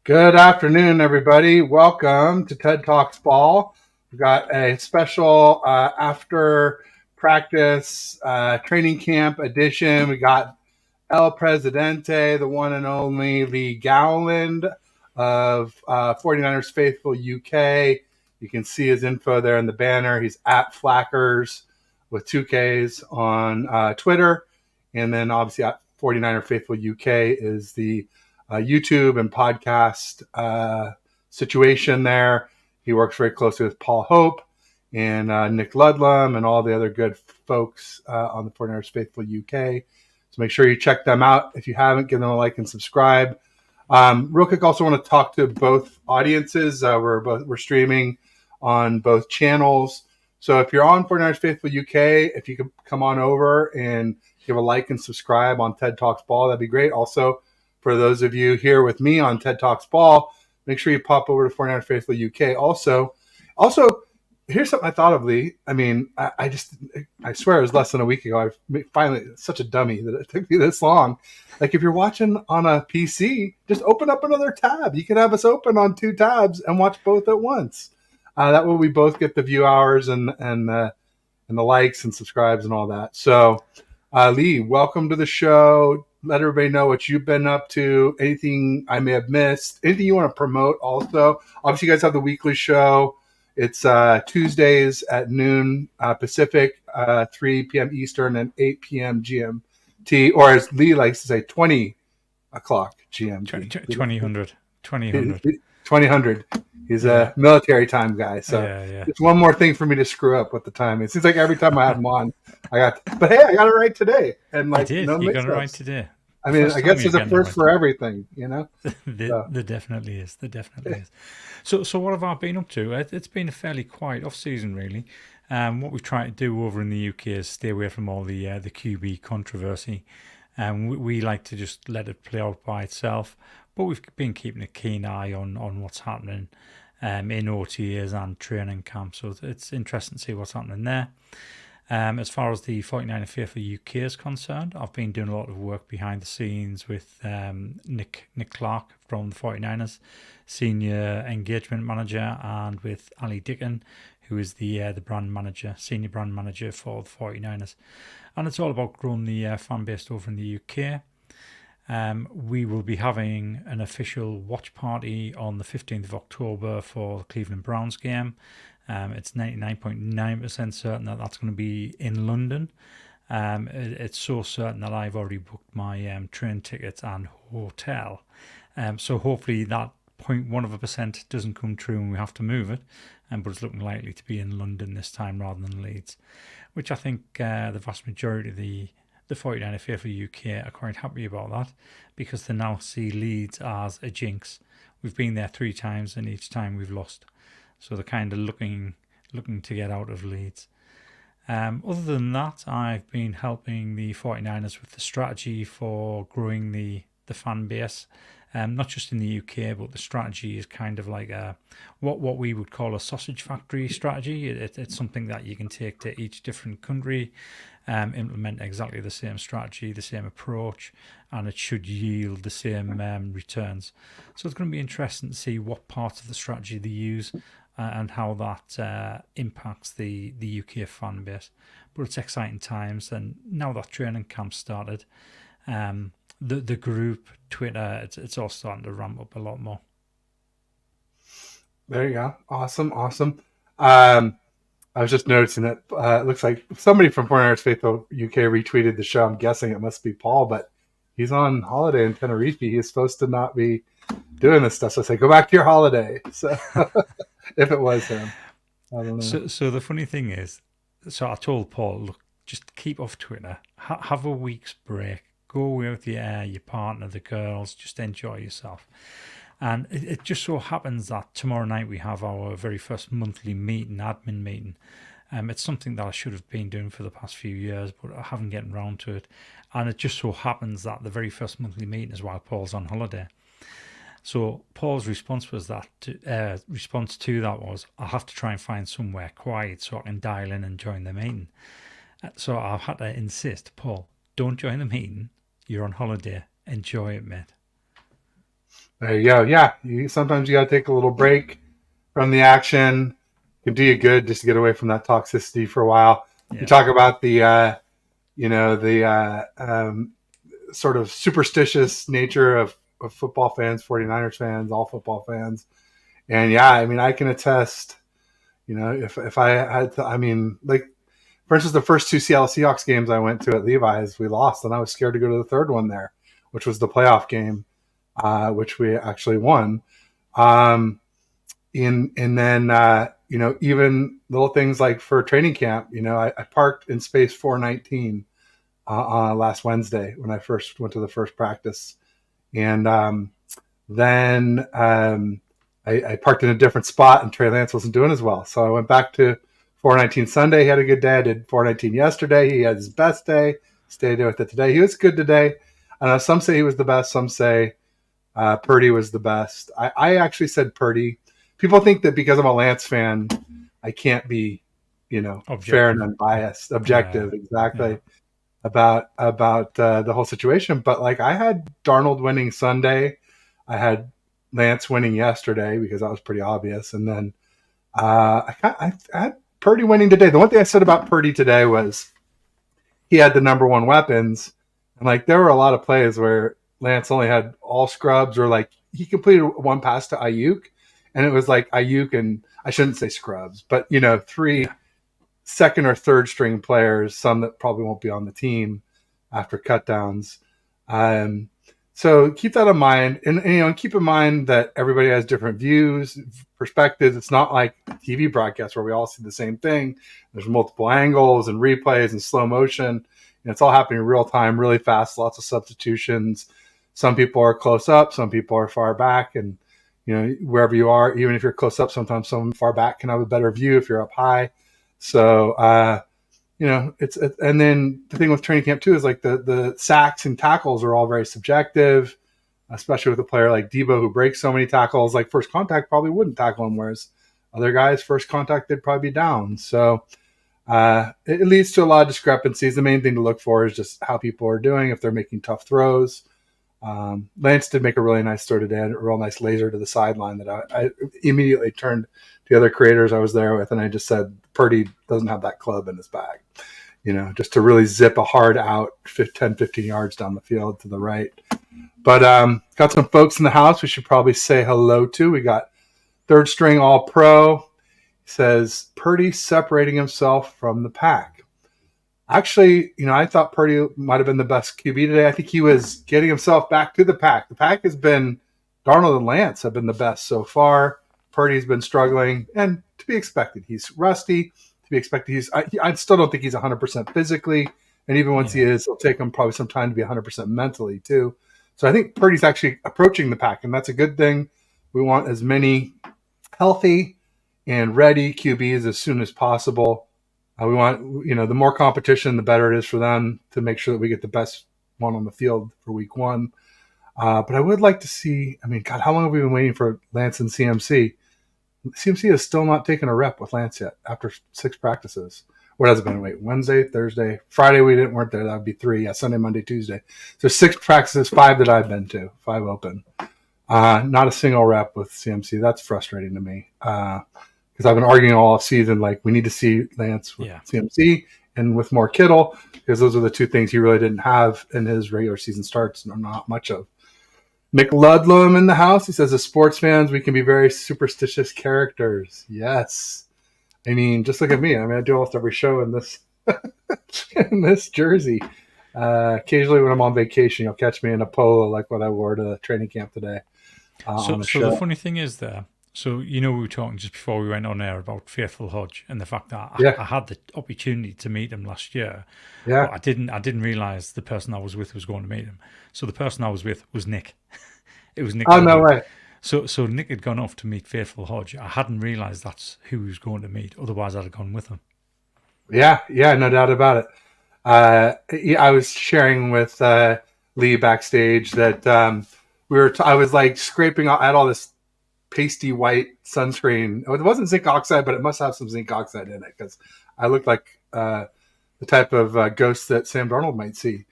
Good afternoon, everybody. Welcome to TED Talks Ball. We've got a special after practice training camp edition. We got El Presidente, the one and only Lee Gowland of 49ers Faithful UK. You can see his info there in the banner. He's at Flackers with 2Ks on Twitter. And then obviously at 49er Faithful UK is the YouTube and podcast situation there. He works very closely with Paul Hope and Nick Ludlam and all the other good folks on the 49ers Faithful UK. So make sure you check them out. If you haven't, give them a like and subscribe. Real quick, also want to talk to both audiences. We're streaming on both channels. So if you're on 49ers Faithful UK, if you could come on over and give a like and subscribe on TED Talks Ball, that'd be great. Also, for those of you here with me on TED Talks Ball, make sure you pop over to 49ers Faithful UK. Also, here's something I thought of, Lee. I mean, I swear it was less than a week ago. I finally, such a dummy that it took me this long. Like if you're watching on a PC, just open up another tab. You can have us open on two tabs and watch both at once. That way we both get the view hours and the likes and subscribes and all that. So, Lee, welcome to the show. Let everybody know what you've been up to, anything I may have missed, anything you want to promote also. Obviously, you guys have the weekly show. It's Tuesdays at noon Pacific, 3 p.m. Eastern, and 8 p.m. GMT, or as Lee likes to say, 20 o'clock GMT. 2000. He's a military time guy. So it's one more thing for me to screw up with the time. It seems like every time I have him on, but hey, I got it right today. And like, you got it right today. I mean, I guess there's a first for everything, you know? There definitely is. So what have I been up to? It's been a fairly quiet off-season, really. What we try to do over in the UK is stay away from all the QB controversy. We like to just let it play out by itself. But we've been keeping a keen eye on what's happening in OTAs and training camps. So it's interesting to see what's happening there. As far as the 49er Faithful UK is concerned, I've been doing a lot of work behind the scenes with Nick Clark from the 49ers, Senior Engagement Manager, and with Ali Dickon, who is the brand manager, Senior Brand Manager for the 49ers. And it's all about growing the fan base over in the UK. We will be having an official watch party on the 15th of October for the Cleveland Browns game. It's 99.9% certain that that's going to be in London. It's so certain that I've already booked my train tickets and hotel. So hopefully that 0.1% doesn't come true and we have to move it. But it's looking likely to be in London this time rather than Leeds, which I think the vast majority of the 49er Faithful UK are quite happy about that because they now see Leeds as a jinx. We've been there 3 times and each time we've lost. So they're kind of looking to get out of Leeds. Other than that, I've been helping the 49ers with the strategy for growing the fan base. Not just in the UK, but the strategy is kind of like what we would call a sausage factory strategy. It's something that you can take to each different country, implement exactly the same strategy, the same approach, and it should yield the same returns. So it's going to be interesting to see what parts of the strategy they use and how that impacts the UK fan base. But it's exciting times, and now that training camp started, the group, Twitter, it's all starting to ramp up a lot more. There you go. Awesome. I was just noticing that it looks like somebody from 49ers Faithful UK retweeted the show. I'm guessing it must be Paul, but he's on holiday in Tenerife. He is supposed to not be doing this stuff. So I say, go back to your holiday. So if it was him, I don't know. So the funny thing is, so I told Paul, look, just keep off Twitter. Have a week's break. Go away with your partner, the girls. Just enjoy yourself. And it just so happens that tomorrow night we have our very first monthly admin meeting. It's something that I should have been doing for the past few years, but I haven't gotten around to it. And it just so happens that the very first monthly meeting is while Paul's on holiday. So Paul's response was that was, I'll have to try and find somewhere quiet so I can dial in and join the meeting. So I've had to insist, Paul, don't join the meeting. You're on holiday. Enjoy it, mate. There you go. Yeah, sometimes you got to take a little break from the action. It can do you good just to get away from that toxicity for a while. You Yeah, talk about the sort of superstitious nature of football fans, 49ers fans, all football fans. And yeah, I mean, I can attest, if I had to, I mean, like, for instance, the first two Seattle Seahawks games I went to at Levi's, we lost, and I was scared to go to the third one there, which was the playoff game, which we actually won. Um, and then even little things like for training camp, I parked in space 419 last Wednesday when I first went to the first practice, and then I parked in a different spot, and Trey Lance wasn't doing as well, so I went back to 419 Sunday. He had a good day. I did 419 yesterday. He had his best day. Stayed with it today. He was good today. I know some say he was the best. Some say Purdy was the best. I actually said Purdy. People think that because I'm a Lance fan, I can't be, fair and objective. unbiased, Yeah, objective, yeah, exactly about the whole situation. But like, I had Darnold winning Sunday. I had Lance winning yesterday because that was pretty obvious, and then I had Purdy winning today. The one thing I said about Purdy today was he had the number one weapons. And like, there were a lot of plays where Lance only had all scrubs, or like he completed one pass to Ayuk, and it was like Ayuk and, I shouldn't say scrubs, but yeah, three second or third string players, some that probably won't be on the team after cutdowns. Um, so keep that in mind, and keep in mind that everybody has different views, perspectives. It's not like a TV broadcast where we all see the same thing. There's multiple angles and replays and slow motion. It's all happening in real time, really fast. Lots of substitutions. Some people are close up, some people are far back, and wherever you are, even if you're close up, sometimes someone far back can have a better view if you're up high. So and then the thing with training camp too is like the sacks and tackles are all very subjective, especially with a player like Debo who breaks so many tackles. Like, first contact probably wouldn't tackle him, whereas other guys first contact they'd probably be down. So it leads to a lot of discrepancies. The main thing to look for is just how people are doing, if they're making tough throws. Lance did make a really nice throw today, a real nice laser to the sideline that I immediately turned to the other creators I was there with, and I just said, Purdy doesn't have that club in his bag, just to really zip a hard out 10, 15 yards down the field to the right. But got some folks in the house we should probably say hello to. We got third string all pro. Says Purdy separating himself from the pack. Actually, I thought Purdy might have been the best QB today. I think he was getting himself back to the pack. The pack has been, Darnold and Lance have been the best so far. Purdy's been struggling, and to be expected. He's rusty. To be expected. I still don't think he's 100% physically, and even once he yeah, is, it'll take him probably some time to be 100% mentally too. So I think Purdy's actually approaching the pack, and that's a good thing. We want as many healthy and ready QBs as soon as possible. We want, the more competition, the better it is for them to make sure that we get the best one on the field for week one. But I would like to see, I mean, God, how long have we been waiting for Lance and CMC? CMC has still not taken a rep with Lance yet after 6 practices. What has it been? Wait, Wednesday, Thursday, Friday weren't there. That would be 3. Yeah, Sunday, Monday, Tuesday. So 6 practices, 5 that I've been to, 5 open. Not a single rep with CMC. That's frustrating to me. Because I've been arguing all off season, like, we need to see Lance with yeah. CMC and with more Kittle, because those are the two things he really didn't have in his regular season starts, or not much of. Nick Ludlam in the house. He says, as sports fans, we can be very superstitious characters. Yes. I mean, just look at me. I mean, I do almost every show in this in this jersey. Occasionally when I'm on vacation, you'll catch me in a polo like what I wore to the training camp today on So, the so the show. funny thing is there. So we were talking just before we went on air about Faithful Hodge and the fact that Yeah. I had the opportunity to meet him last year, but Yeah. I didn't realize the person I was with was going to meet him. So the person I was with was Nick. It was Nick Oh, no Ludlam. way. So Nick had gone off to meet Faithful Hodge. I hadn't realised that's who he was going to meet. Otherwise, I'd have gone with him. Yeah. Yeah. No doubt about it. Yeah, I was sharing with Lee backstage that I was like scraping out, I had all this pasty white sunscreen. It wasn't zinc oxide, but it must have some zinc oxide in it because I looked like the type of ghost that Sam Darnold might see,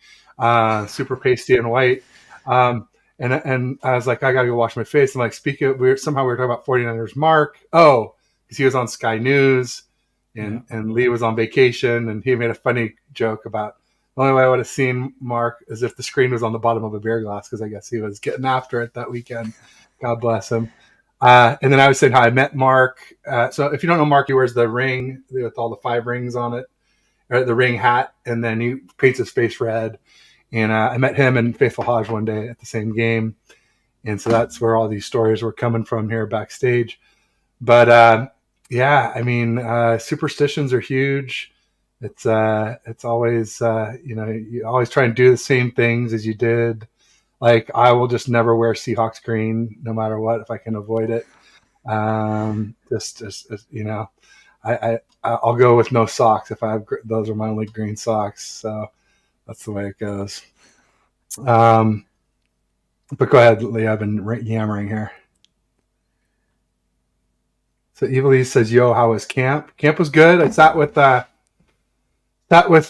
super pasty and white. Um, And I was like, I gotta go wash my face. And like, somehow we were talking about 49ers Mark. Oh, because he was on Sky News, Yeah. and Lee was on vacation, and he made a funny joke about the only way I would have seen Mark is if the screen was on the bottom of a beer glass, because I guess he was getting after it that weekend. God bless him. And then I was saying how I met Mark. So if you don't know Mark, he wears the ring with all the 5 rings on it, or the ring hat, and then he paints his face red. And I met him and Faithful Hodge one day at the same game. And so that's where all these stories were coming from here backstage. But yeah, I mean, superstitions are huge. It's always, you always try and do the same things as you did. Like, I will just never wear Seahawks green no matter what if I can avoid it. Just I'll go with no socks if I have those are my only green socks. So that's the way it goes. But go ahead, Lee. I've been yammering here. So Evilise says, "Yo, how was camp? Camp was good. I sat with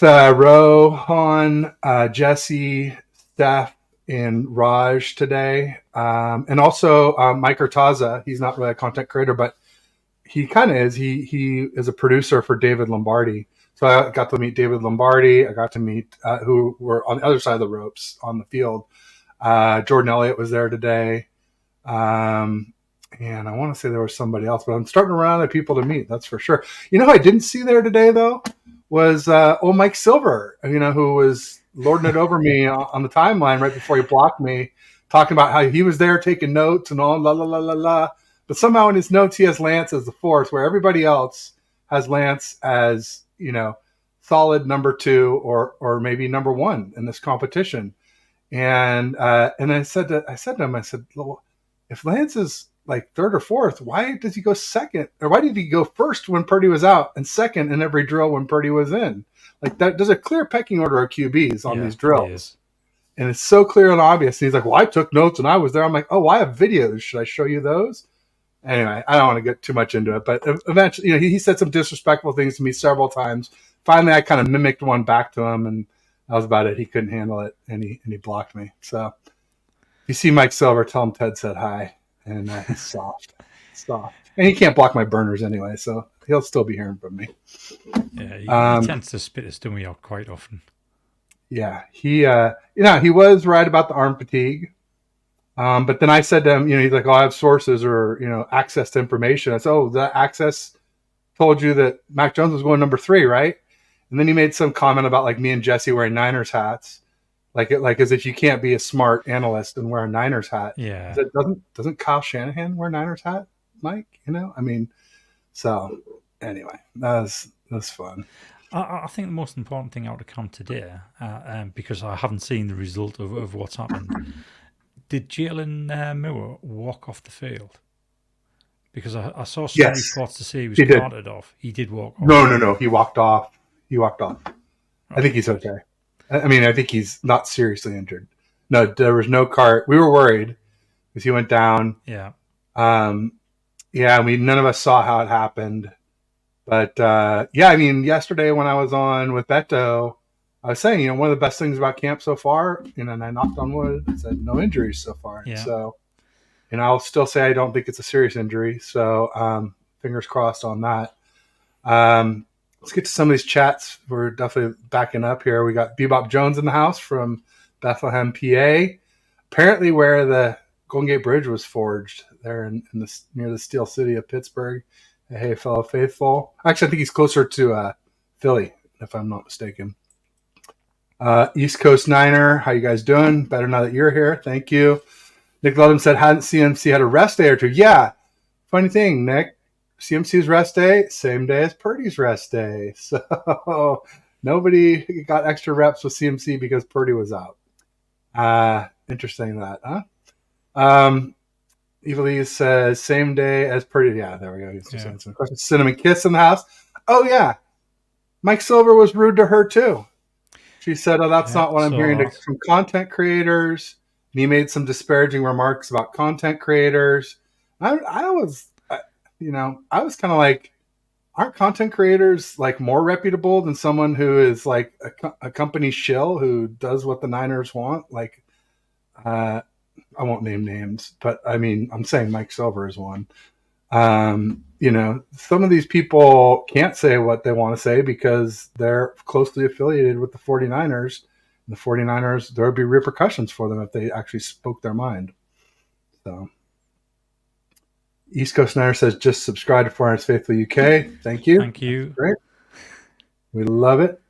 Rohan, Jesse, Steph, and Raj today, and also Mike Urtaza. He's not really a content creator, but he kind of is. He is a producer for David Lombardi. So I got to meet David Lombardi. I got to meet who were on the other side of the ropes on the field. Jordan Elliott was there today. And I want to say there was somebody else, but I'm starting to run out of people to meet. That's for sure. You know who I didn't see there today, though, was old Mike Silver, who was lording it over me on the timeline right before he blocked me, talking about how he was there taking notes and all, la, la, la, la, la. But somehow in his notes, he has Lance as the 4th, where everybody else has Lance as, solid number 2 or maybe number 1 in this competition. And I said to him, I said, well, if Lance is like 3rd or 4th, why does he go 2nd? Or why did he go 1st when Purdy was out and 2nd in every drill when Purdy was in? Like, that, there's a clear pecking order of QBs on these drills. And it's so clear and obvious. And he's like, well, I took notes and I was there. I'm like, oh, I have videos. Should I show you those? Anyway, I don't want to get too much into it. But eventually, he said some disrespectful things to me several times. Finally, I kind of mimicked one back to him, and that was about it. He couldn't handle it, and he blocked me. So if you see Mike Silver, tell him Ted said hi. And he's soft. And he can't block my burners anyway, so he'll still be hearing from me. Yeah, he tends to spit his dummy out quite often. Yeah, he was right about the arm fatigue. But then I said to him, he's like, oh, I have sources or, access to information. I said, oh, that access told you that Mac Jones was going number 3, right? And then he made some comment about like me and Jesse wearing Niners hats. Like as if you can't be a smart analyst and wear a Niners hat. Yeah. Doesn't Kyle Shanahan wear Niners hat, Mike? So anyway, that was fun. I think the most important thing out of camp today, because I haven't seen the result of what's happened, did Jalen Moore walk off the field? Because I saw some reports to say he was carted off. He did walk off. No. He walked off. Right. I think he's okay. I think he's not seriously injured. No, there was no cart. We were worried because he went down. Yeah. None of us saw how it happened. But, yesterday when I was on with Beto, I was saying, one of the best things about camp so far, and I knocked on wood, I said no injuries so far. Yeah. So, I'll still say I don't think it's a serious injury. So, fingers crossed on that. Let's get to some of these chats. We're definitely backing up here. We got Bebop Jones in the house from Bethlehem, PA. Apparently where the Golden Gate Bridge was forged there near the Steel City of Pittsburgh. Hey, fellow faithful. Actually, I think he's closer to Philly, if I'm not mistaken. East Coast Niner, how you guys doing? Better now that you're here. Thank you. Nick Ludham said, hadn't CMC had a rest day or two? Yeah. Funny thing, Nick. CMC's rest day, same day as Purdy's rest day. So nobody got extra reps with CMC because Purdy was out. Interesting that, huh? Evilise says, same day as Purdy. Yeah, there we go. He's just answering the question. Cinnamon Kiss in the house. Oh, yeah. Mike Silver was rude to her, too. She said, oh, that's not what I'm hearing from content creators. And he made some disparaging remarks about content creators. I was kind of like, aren't content creators like more reputable than someone who is like a company shill who does what the Niners want? Like, I I won't name names, but I mean, I'm saying Mike Silver is one. Some of these people can't say what they want to say because they're closely affiliated with the 49ers. And the 49ers, there would be repercussions for them if they actually spoke their mind. So, East Coast Niner says, just subscribe to 49ers Faithful UK. Thank you. Thank you. That's great. We love it.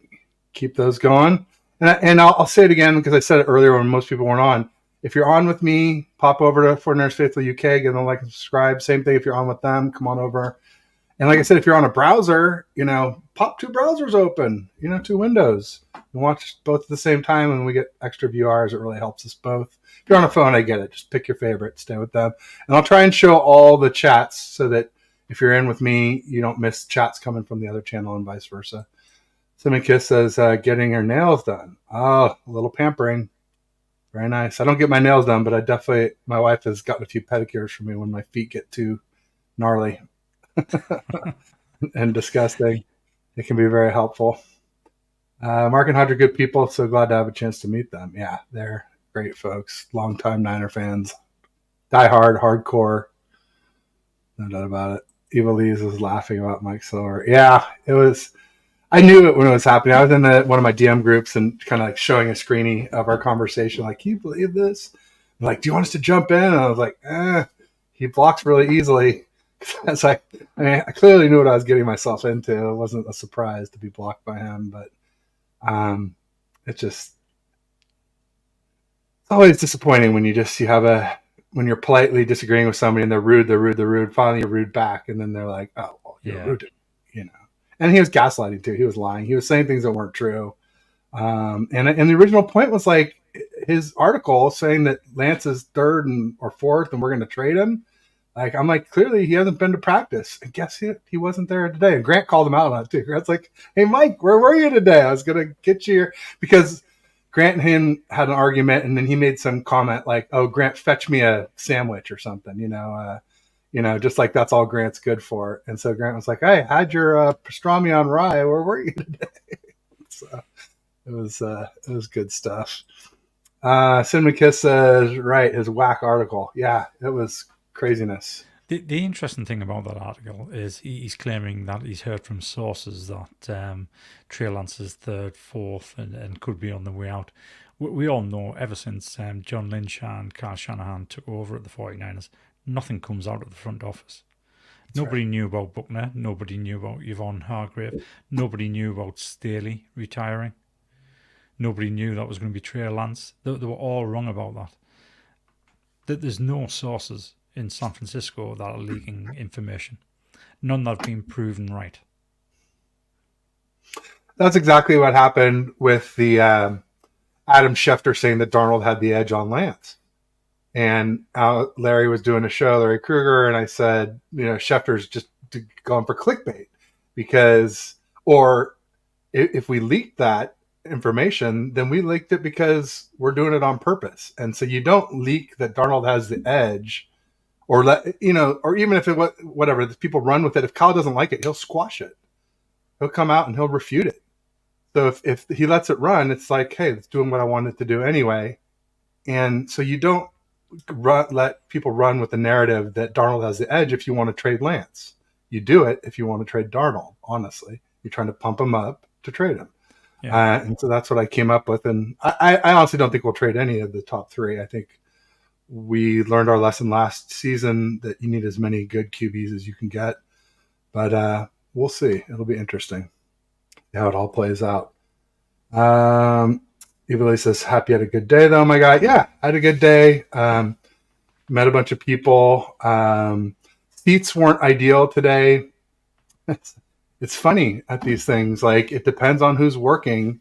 Keep those going. And I'll say it again because I said it earlier when most people weren't on. If you're on with me, pop over to 49ers Faithful UK, give them a like and subscribe. Same thing if you're on with them, come on over. And like I said, if you're on a browser, pop two browsers open, two windows. And watch both at the same time and we get extra view hours. It really helps us both. If you're on a phone, I get it. Just pick your favorite, stay with them. And I'll try and show all the chats so that if you're in with me, you don't miss chats coming from the other channel and vice versa. Simon Kiss says, getting her nails done. Oh, a little pampering. Very nice. I don't get my nails done, but my wife has gotten a few pedicures for me when my feet get too gnarly and disgusting. It can be very helpful. Mark and Hunter, good people. So glad to have a chance to meet them. Yeah, they're great folks. Longtime Niner fans. Die hard, hardcore. No doubt about it. Eva Lees was laughing about Mike Silver. Yeah, it was. I knew it when it was happening. I was in one of my DM groups and kind of like showing a screening of our conversation. Like, can you believe this? I'm like, do you want us to jump in? And I was like, he blocks really easily. It's like, I clearly knew what I was getting myself into. It wasn't a surprise to be blocked by him, but it's always disappointing when when you're politely disagreeing with somebody and they're rude. Finally, you're rude back, and then they're like, "Oh, well, you're rude," And he was gaslighting too. He was lying. He was saying things that weren't true. And the original point was like his article saying that Lance is third or fourth, and we're going to trade him. Like, I'm like, clearly he hasn't been to practice. And guess he wasn't there today. And Grant called him out on it too. Grant's like, "Hey, Mike, where were you today? I was going to get you here." Because Grant and him had an argument, and then he made some comment like, "Oh, Grant, fetch me a sandwich or something," just like that's all Grant's good for. And so Grant was like, "Hey, I had your pastrami on rye. Where were you today?" So it was good stuff. Cinnamon Kiss says, right, his whack article. Yeah, it was craziness. The interesting thing about that article is he's claiming that he's heard from sources that Trey Lance is third, fourth, and could be on the way out. We all know ever since John Lynch and Kyle Shanahan took over at the 49ers, nothing comes out of the front office. Nobody knew about Buckner. Nobody knew about Yvonne Hargrave. Nobody knew about Staley retiring. Nobody knew that was going to be Trey Lance. They were all wrong about that. That there's no sources in San Francisco that are leaking information. None that have been proven right. That's exactly what happened with the Adam Schefter saying that Darnold had the edge on Lance. And Larry was doing a show, Larry Krueger, and I said, Schefter's just going for clickbait or if we leaked that information, then we leaked it because we're doing it on purpose. And so you don't leak that Darnold has the edge or or even if whatever, people run with it. If Kyle doesn't like it, he'll squash it. He'll come out and he'll refute it. So if he lets it run, it's like, hey, it's doing what I wanted it to do anyway. And so you don't let people run with the narrative that Darnold has the edge if you want to trade Lance. You do it if you want to trade Darnold, honestly. You're trying to pump him up to trade him. Yeah. And so that's what I came up with. And I honestly don't think we'll trade any of the top three. I think we learned our lesson last season that you need as many good QBs as you can get. But we'll see. It'll be interesting how it all plays out. Evely says, happy had a good day, though, my guy. Yeah, I had a good day. Met a bunch of people. Seats weren't ideal today. It's funny at these things. Like, it depends on who's working,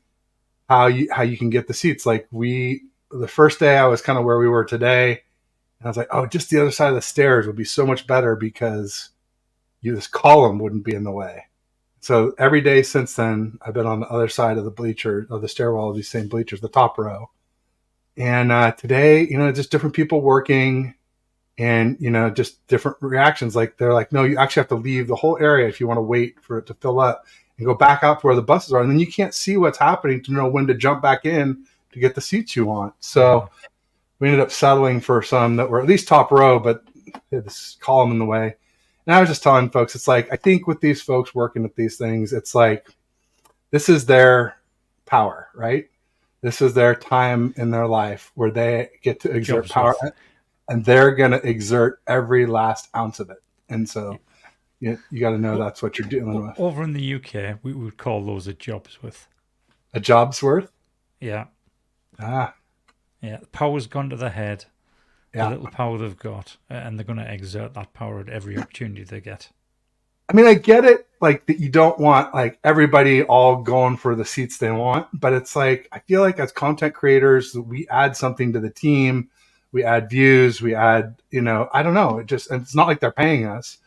how you can get the seats. Like, the first day I was kind of where we were today, and I was like, oh, just the other side of the stairs would be so much better because this column wouldn't be in the way. So every day since then, I've been on the other side of the bleacher, of the stairwell of these same bleachers, the top row. And today, just different people working and, just different reactions. Like, they're like, no, you actually have to leave the whole area if you want to wait for it to fill up and go back out to where the buses are. And then you can't see what's happening to know when to jump back in to get the seats you want. So we ended up settling for some that were at least top row, but they had this column in the way. And I was just telling folks, it's like, I think with these folks working at these things, it's like, this is their power, right? This is their time in their life where they get to exert Jobs power, with. and they're going to exert every last ounce of it. And so you got to know that's what you're dealing with. Over in the UK, we would call those a jobs with. A job's worth? Yeah. Ah, Yeah. The power's gone to the head, the yeah. little power they've got, and they're going to exert that power at every opportunity they get. I mean, I get it, like that you don't want like everybody all going for the seats they want, but it's like I feel like as content creators, we add something to the team, we add views, we add, I don't know, it's not like they're paying us,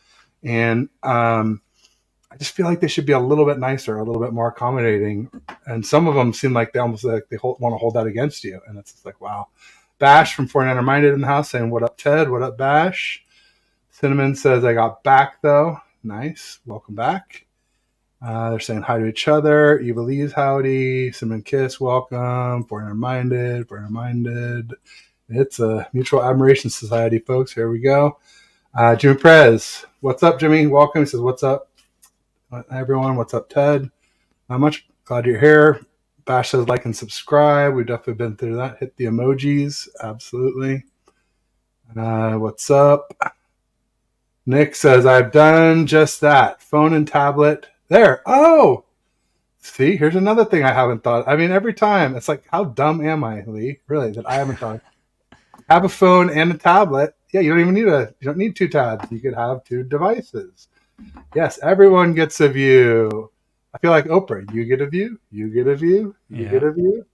and I just feel like they should be a little bit nicer, a little bit more accommodating, and some of them seem like they almost like they want to hold that against you, and it's just like wow. Bash from 49er Minded in the house saying, "What up, Ted? What up, Bash?" Cinnamon says, "I got back though." Nice. Welcome back. They're saying hi to each other. Eva Lee's howdy. Cinnamon Kiss, welcome. 49er Minded, 49er Minded. It's a mutual admiration society, folks. Here we go. Jimmy Prez. What's up, Jimmy? Welcome. He says, what's up, everyone? What's up, Ted? Not much. Glad you're here. Bash says, like and subscribe. We've definitely been through that. Hit the emojis. Absolutely. What's up? Nick says, I've done just that. Phone and tablet. There. Oh, see, here's another thing I haven't thought. I mean, every time it's like, how dumb am I, Lee? Really, that I haven't thought. Have a phone and a tablet. Yeah, you don't need two tabs. You could have two devices. Yes, everyone gets a view. I feel like Oprah. You get a view. You get a view. You get a view.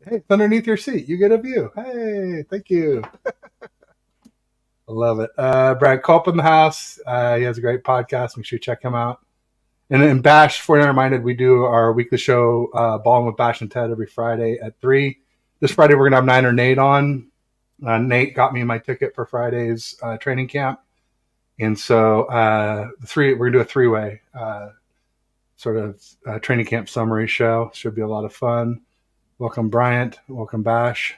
Hey, it's underneath your seat. You get a view. Hey, thank you. I love it. Brad Culp in the house. He has a great podcast. Make sure you check him out. And in Bash, 49er Minded, we do our weekly show, Balling with Bash and Ted, every Friday at 3. This Friday, we're going to have Niner Nate on. Nate got me my ticket for Friday's training camp. And so we're going to do a 3-way sort of training camp summary show. Should be a lot of fun. Welcome, Bryant. Welcome, Bash.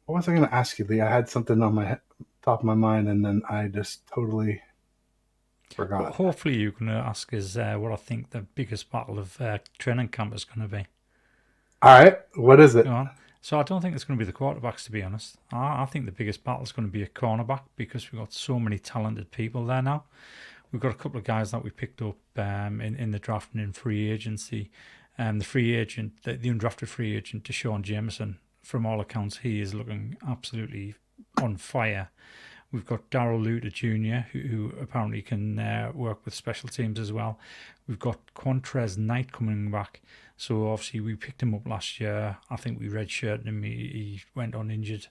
What was I going to ask you, Lee? I had something on my top of my mind, and then I just totally forgot. Well, hopefully you're going to ask us what I think the biggest battle of training camp is going to be. All right. What is it? So I don't think it's going to be the quarterbacks, to be honest. I think the biggest battle is going to be a cornerback because we've got so many talented people there now. We've got a couple of guys that we picked up in the draft and in free agency. The undrafted free agent, Deshaun Jameson, from all accounts, he is looking absolutely on fire. We've got Darrell Luter Jr., who apparently can work with special teams as well. We've got Quantrez Knight coming back. So obviously we picked him up last year. I think we redshirted him. He went on injured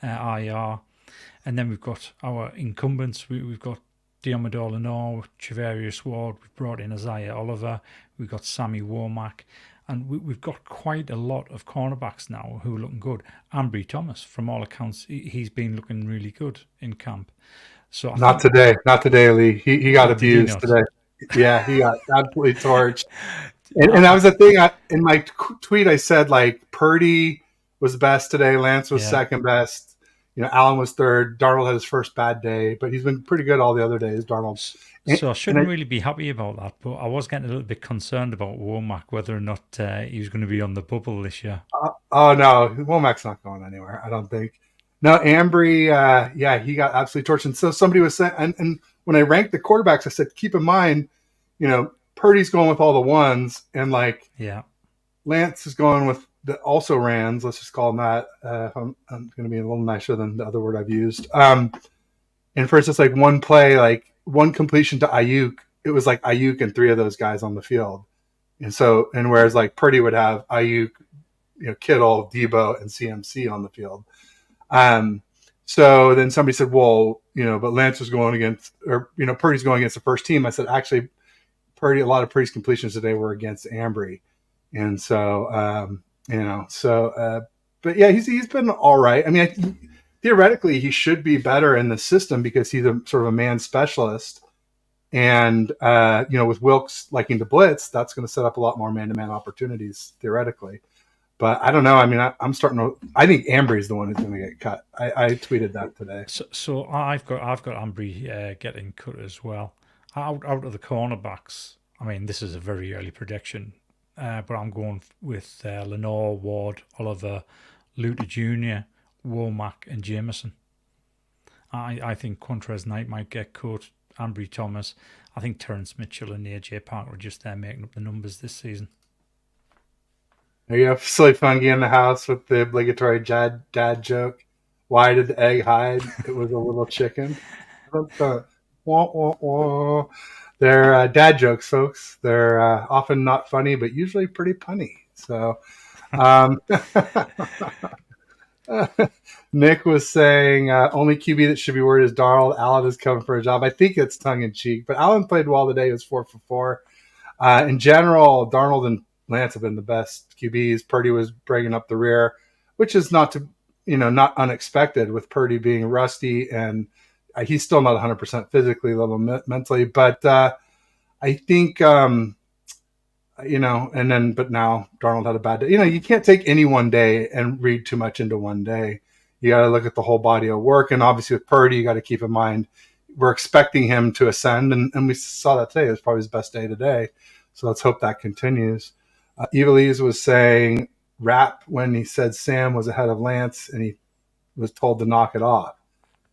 IR. And then we've got our incumbents. We've got Diamador Lenore, Trevarius Ward. We've brought in Isaiah Oliver. We've got Samuel Wommack. And we've got quite a lot of cornerbacks now who are looking good. Ambry Thomas, from all accounts, he's been looking really good in camp. So Not today, Lee. He got abused today. Yeah, he got absolutely torched. And that was the thing. In my tweet, I said, like, Purdy was best today. Lance was second best. Allen was third. Darnold had his first bad day, but he's been pretty good all the other days, Darnold. So I shouldn't really be happy about that, but I was getting a little bit concerned about Womack, whether or not he was going to be on the bubble this year. Oh, no. Womack's not going anywhere, I don't think. No, Ambry, he got absolutely torched. And so somebody was saying, and when I ranked the quarterbacks, I said, keep in mind, Purdy's going with all the ones, and Lance is going with the also rans. Let's just call them that. I'm going to be a little nicer than the other word I've used. And for instance, like one play, like one completion to Ayuk, it was like Ayuk and 3 of those guys on the field. And whereas like Purdy would have Ayuk, Kittle, Debo, and CMC on the field. So then somebody said, well, but Lance was going against, or, Purdy's going against the first team. I said, actually, a lot of Purdy's completions today were against Ambry. And so, but yeah, he's been all right. I mean, theoretically, he should be better in the system because he's a sort of a man specialist. And, with Wilkes liking to blitz, that's going to set up a lot more man-to-man opportunities theoretically. But I don't know. I mean, I'm starting to. I think Ambry's the one who's going to get cut. I tweeted that today. So I've got Ambry getting cut as well. Out of the cornerbacks, I mean, this is a very early prediction, but I'm going with Lenore, Ward, Oliver, Luther Jr., Womack, and Jameson. I think Quantrez Knight might get cut. Ambry Thomas. I think Terrence Mitchell and AJ Parker are just there making up the numbers this season. There you have silly fungi in the house with the obligatory dad joke. Why did the egg hide? It was a little chicken. Wah, wah, wah. They're dad jokes, folks. They're often not funny, but usually pretty punny. So, Nick was saying only QB that should be worried is Darnold. Allen is coming for a job. I think it's tongue in cheek, but Allen played well today. He was 4 for 4. In general, Darnold and Lance have been the best QBs. Purdy was bringing up the rear, which is not unexpected with Purdy being rusty, and he's still not 100% physically, let alone mentally. But I think but now Darnold had a bad day. You can't take any one day and read too much into one day. You got to look at the whole body of work, and obviously with Purdy, you got to keep in mind we're expecting him to ascend, and we saw that today. It was probably his best day today. So let's hope that continues. Evilise was saying rap when he said Sam was ahead of Lance and he was told to knock it off.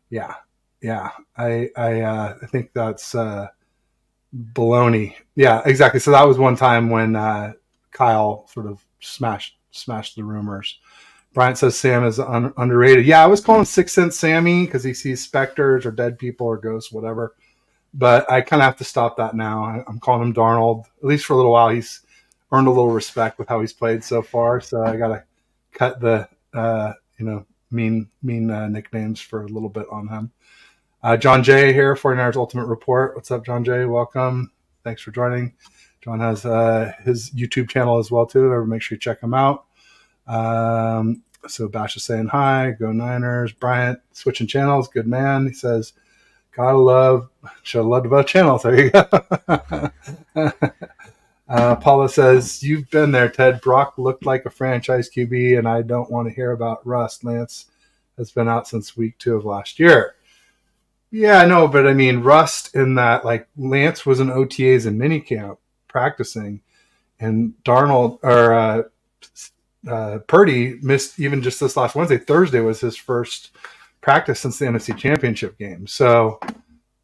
Yeah. I think that's baloney. Yeah, exactly. So that was one time when Kyle sort of smashed the rumors. Bryant says Sam is underrated. Yeah, I was calling him 6 Cent Sammy because he sees specters or dead people or ghosts, whatever. But I kind of have to stop that now. I'm calling him Darnold, at least for a little while. He's earned a little respect with how he's played so far. So I got to cut the mean nicknames for a little bit on him. John Jay here, 49ers Ultimate Report. What's up, John Jay? Welcome. Thanks for joining. John has his YouTube channel as well, too. Make sure you check him out. So Bash is saying hi. Go Niners. Bryant switching channels. Good man. He says, should love to both channels. There you go. Paula says, you've been there, Ted. Brock looked like a franchise QB, and I don't want to hear about rust. Lance has been out since week 2 of last year. Yeah, I know, but I mean, rust in that, like, Lance was in OTAs and minicamp practicing, and Darnold or Purdy missed even just this last Wednesday. Thursday was his first practice since the NFC Championship game. So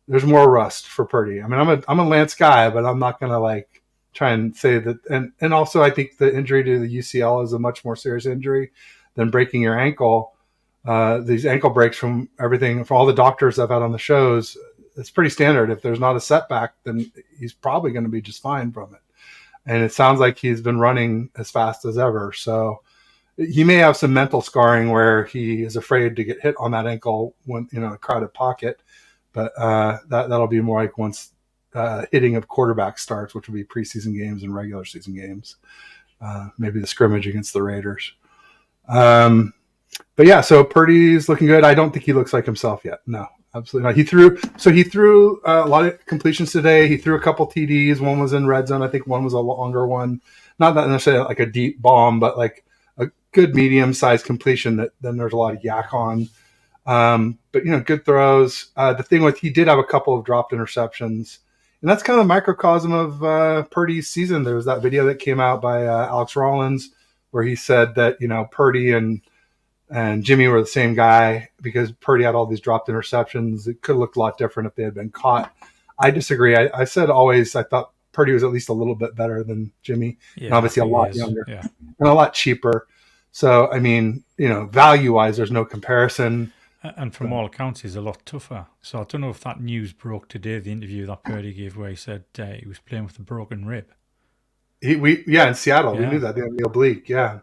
there's more rust for Purdy. I mean, I'm a Lance guy, but I'm not going to try and say that. And also I think the injury to the UCL is a much more serious injury than breaking your ankle. These ankle breaks from all the doctors I've had on the shows, it's pretty standard. If there's not a setback, then he's probably going to be just fine from it. And it sounds like he's been running as fast as ever. So he may have some mental scarring where he is afraid to get hit on that ankle when, a crowded pocket. But that'll be more like once hitting of quarterback starts, which will be preseason games and regular season games. Maybe the scrimmage against the Raiders. But yeah, so Purdy's looking good. I don't think he looks like himself yet. No, absolutely not. He threw a lot of completions today. He threw a couple TDs. One was in red zone. I think one was a longer one. Not that necessarily like a deep bomb, but like a good medium-sized completion that then there's a lot of yak on. But, good throws. The thing he did have a couple of dropped interceptions. And that's kind of a microcosm of Purdy's season. There was that video that came out by Alex Rollins where he said that, Purdy and Jimmy were the same guy because Purdy had all these dropped interceptions. It could have looked a lot different if they had been caught. I disagree. I said always I thought Purdy was at least a little bit better than Jimmy. Yeah, and obviously a lot younger and a lot cheaper. So, I mean, value-wise, there's no comparison. And from all accounts, he's a lot tougher. So I don't know if that news broke today, the interview that Purdy gave where he said he was playing with a broken rib. In Seattle, we knew that. The oblique, yeah.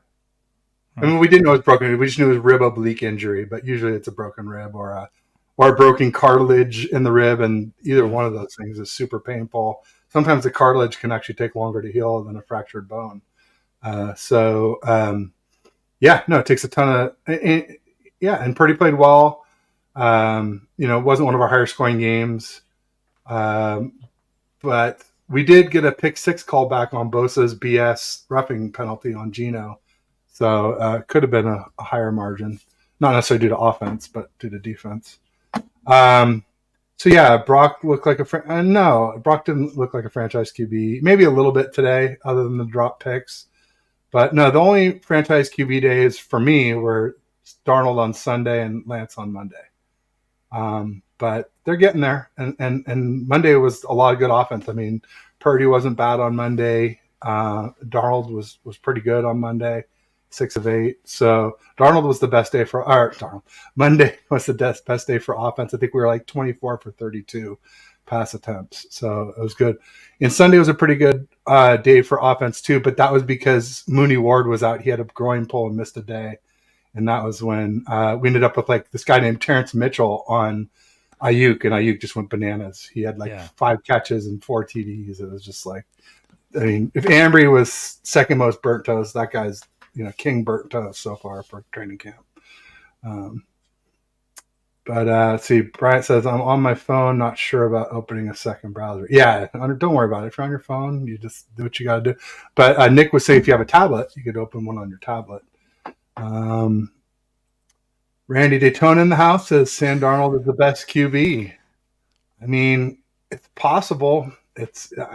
I mean, we didn't know it was broken. We just knew it was rib oblique injury, but usually it's a broken rib or a broken cartilage in the rib, and either one of those things is super painful. Sometimes the cartilage can actually take longer to heal than a fractured bone. It takes a ton of and Purdy played well. It wasn't one of our higher scoring games, but we did get a pick 6 call back on Bosa's BS roughing penalty on Geno. So could have been a higher margin, not necessarily due to offense, but due to defense. So yeah, Brock looked like no, Brock didn't look like a franchise QB. Maybe a little bit today, other than the drop picks. But no, the only franchise QB days for me were Darnold on Sunday and Lance on Monday. But they're getting there, and Monday was a lot of good offense. I mean, Purdy wasn't bad on Monday. Darnold was pretty good on Monday, 6 of 8. So Darnold was the best day for Monday was the best day for offense. I think we were like 24 for 32 pass attempts, so it was good. And Sunday was a pretty good day for offense too, but that was because Mooney Ward was out. He had a groin pull and missed a day, and that was when we ended up with like this guy named Terrence Mitchell on Ayuk, and Ayuk just went bananas. He had like 5 catches and 4 TDs. It was just like, I mean, if Ambry was second most burnt toast, that guy's king burnt toast so far for training camp. But see, Bryant says, I'm on my phone, not sure about opening a second browser. Yeah, don't worry about it. If you're on your phone, you just do what you got to do. But Nick was saying if you have a tablet, you could open one on your tablet. Randy Daytona in the house says Sam Darnold is the best QB. I mean, it's possible.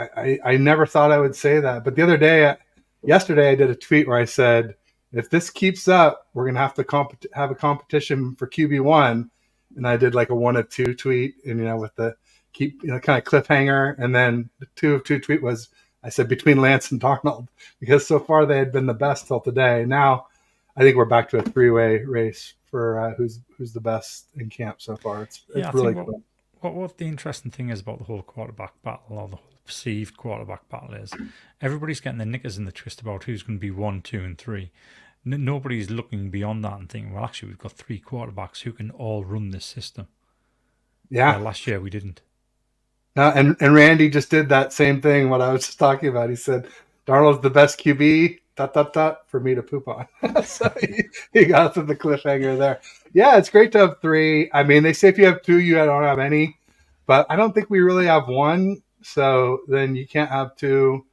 I never thought I would say that. But yesterday, I did a tweet where I said, if this keeps up, we're going to have to have a competition for QB1. And I did like a 1 of 2 tweet, and with the kind of cliffhanger. And then the 2 of 2 tweet was, I said, between Lance and Darnold, because so far they had been the best till today. Now I think we're back to a 3-way race for who's the best in camp so far. It's really cool. What the interesting thing is about the whole quarterback battle, or the whole perceived quarterback battle, is everybody's getting their knickers in the twist about who's going to be 1, 2, and 3. Nobody's looking beyond that and thinking, well, actually, we've got 3 quarterbacks who can all run this system. Yeah. Last year we didn't. And Randy just did that same thing, what I was just talking about. He said, Darnold's the best QB, ... for me to poop on. So he got to the cliffhanger there. Yeah, it's great to have 3. I mean, they say if you have 2, you don't have any. But I don't think we really have 1. So then you can't have 2.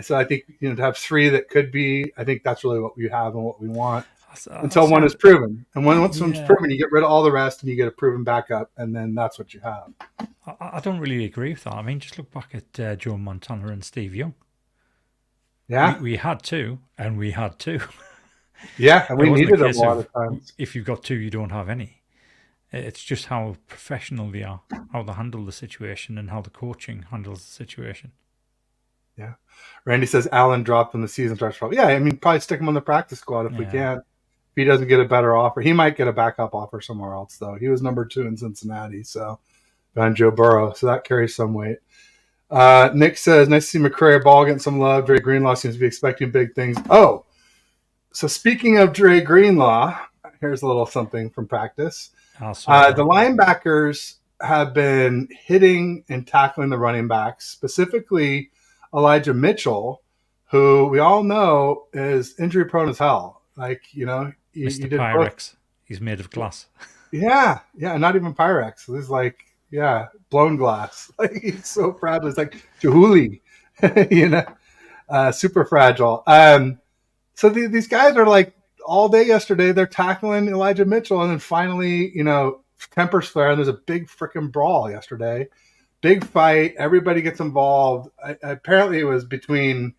So I think to have 3 that could be, I think that's really what we have and what we want until one is proven. And once one's proven, you get rid of all the rest and you get a proven backup, and then that's what you have. I don't really agree with that. I mean, just look back at Joe Montana and Steve Young. Yeah, we had 2, and we had 2. Yeah, and we needed a lot of times. If you've got 2, you don't have any. It's just how professional they are, how they handle the situation, and how the coaching handles the situation. Yeah. Randy says Allen dropped when the season starts. Yeah, I mean, probably stick him on the practice squad if we can. If he doesn't get a better offer, he might get a backup offer somewhere else, though. He was number 2 in Cincinnati, so behind Joe Burrow, so that carries some weight. Nick says, nice to see McCray Ball getting some love. Dre Greenlaw seems to be expecting big things. Oh, so speaking of Dre Greenlaw, here's a little something from practice. The linebackers have been hitting and tackling the running backs, specifically Elijah Mitchell, who we all know is injury prone as hell. Like, Mr. Pyrex. He's made of glass. Yeah, not even Pyrex. He's like, blown glass. Like, he's so fragile. It's like Chihuly, super fragile. So these guys are like, all day yesterday, they're tackling Elijah Mitchell, and then finally, tempers flare, and there's a big freaking brawl yesterday. Big fight. Everybody gets involved. Apparently, it was between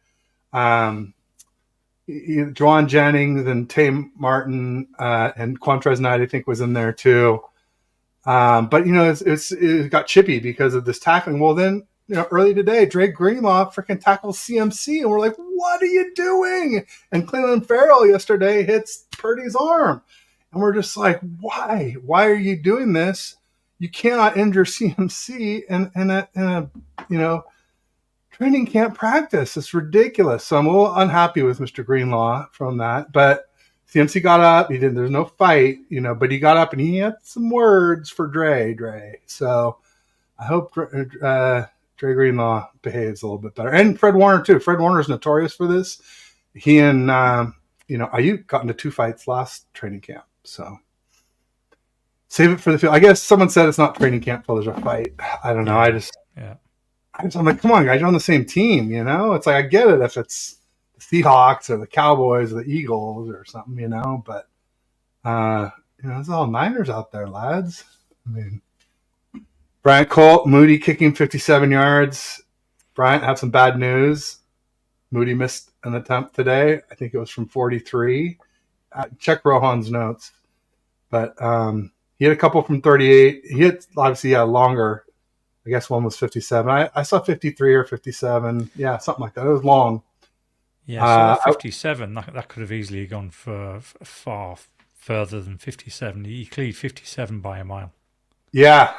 Juwan Jennings and Tay Martin, and Quantrez Knight, I think, was in there too. But it got chippy because of this tackling. Well, then early today, Dre Greenlaw freaking tackles CMC, and we're like, "What are you doing?" And Cleveland Farrell yesterday hits Purdy's arm, and we're just like, "Why? Why are you doing this? You cannot injure CMC in a training camp practice. It's ridiculous." So I'm a little unhappy with Mr. Greenlaw from that, but CMC got up. There's no fight, but he got up and he had some words for Dre. So I hope Dre Greenlaw behaves a little bit better. And Fred Warner too. Fred Warner is notorious for this. He and Ayuk got into 2 fights last training camp. So save it for the field. I guess someone said it's not training camp till there's a fight. I don't know. I'm like, come on, guys, you're on the same team. It's like, I get it if it's Seahawks or the Cowboys or the Eagles or something, But there's all Niners out there, lads. I mean, Bryant Colt, Moody kicking 57 yards. Bryant, have some bad news. Moody missed an attempt today. I think it was from 43. Check Rohan's notes. But he had a couple from 38. He had, obviously, longer. I guess one was 57. I saw 53 or 57. Yeah, something like that. It was long. Yeah, so that 57, that could have easily gone for far further than 57. He cleared 57 by a mile. Yeah.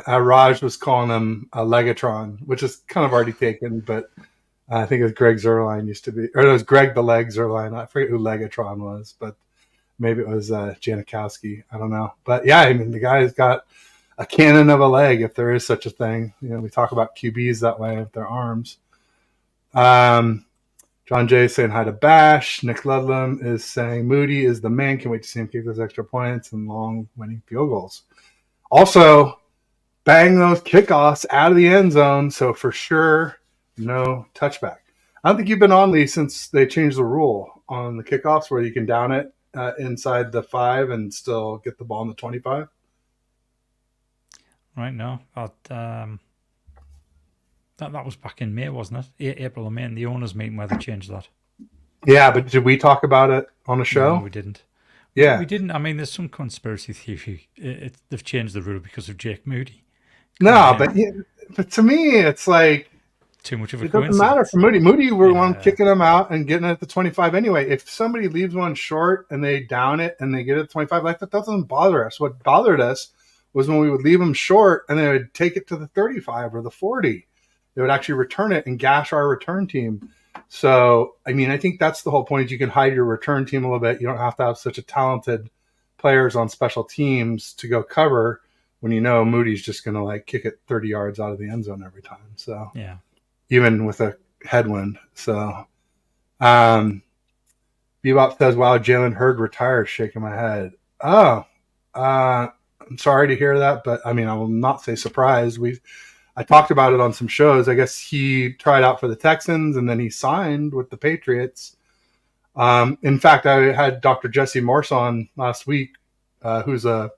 Raj was calling him a Legatron, which is kind of already taken, but I think it was Greg Zerline used to be, or it was Greg the Leg Zerline. I forget who Legatron was, but maybe it was Janikowski. I don't know. But yeah, I mean, the guy's got a cannon of a leg, if there is such a thing. We talk about QBs that way with their arms. John Jay saying hi to Bash. Nick Ludlam is saying Moody is the man. Can't wait to see him kick those extra points and long winning field goals. Also, bang those kickoffs out of the end zone. So for sure, no touchback. I don't think you've been on, Lee, since they changed the rule on the kickoffs where you can down it inside the 5 and still get the ball in the 25. Right, no. That was back in May, wasn't it? April or May, in the owners' meeting where they changed that. Yeah, but did we talk about it on the show? No, we didn't. Yeah. We didn't. I mean, there's some conspiracy theory. They've changed the rule because of Jake Moody. No, but to me, it's like too much of a it coincidence. doesn't matter for Moody. Moody were one kicking them out and getting it at the 25 anyway. If somebody leaves one short and they down it and they get it at 25, like that doesn't bother us. What bothered us was when we would leave them short and they would take it to the 35 or the 40. They would actually return it and gash our return team. So, I mean, I think that's the whole point is you can hide your return team a little bit. You don't have to have such a talented players on special teams to go cover when Moody's just going to kick it 30 yards out of the end zone every time. So, yeah, even with a headwind. So, Bebop says, wow, Jalen Hurd retires, shaking my head. Oh, I'm sorry to hear that, but I mean, I will not say surprised. I talked about it on some shows. I guess he tried out for the Texans and then he signed with the Patriots. In fact, I had Dr. Jesse Morse on last week, who's a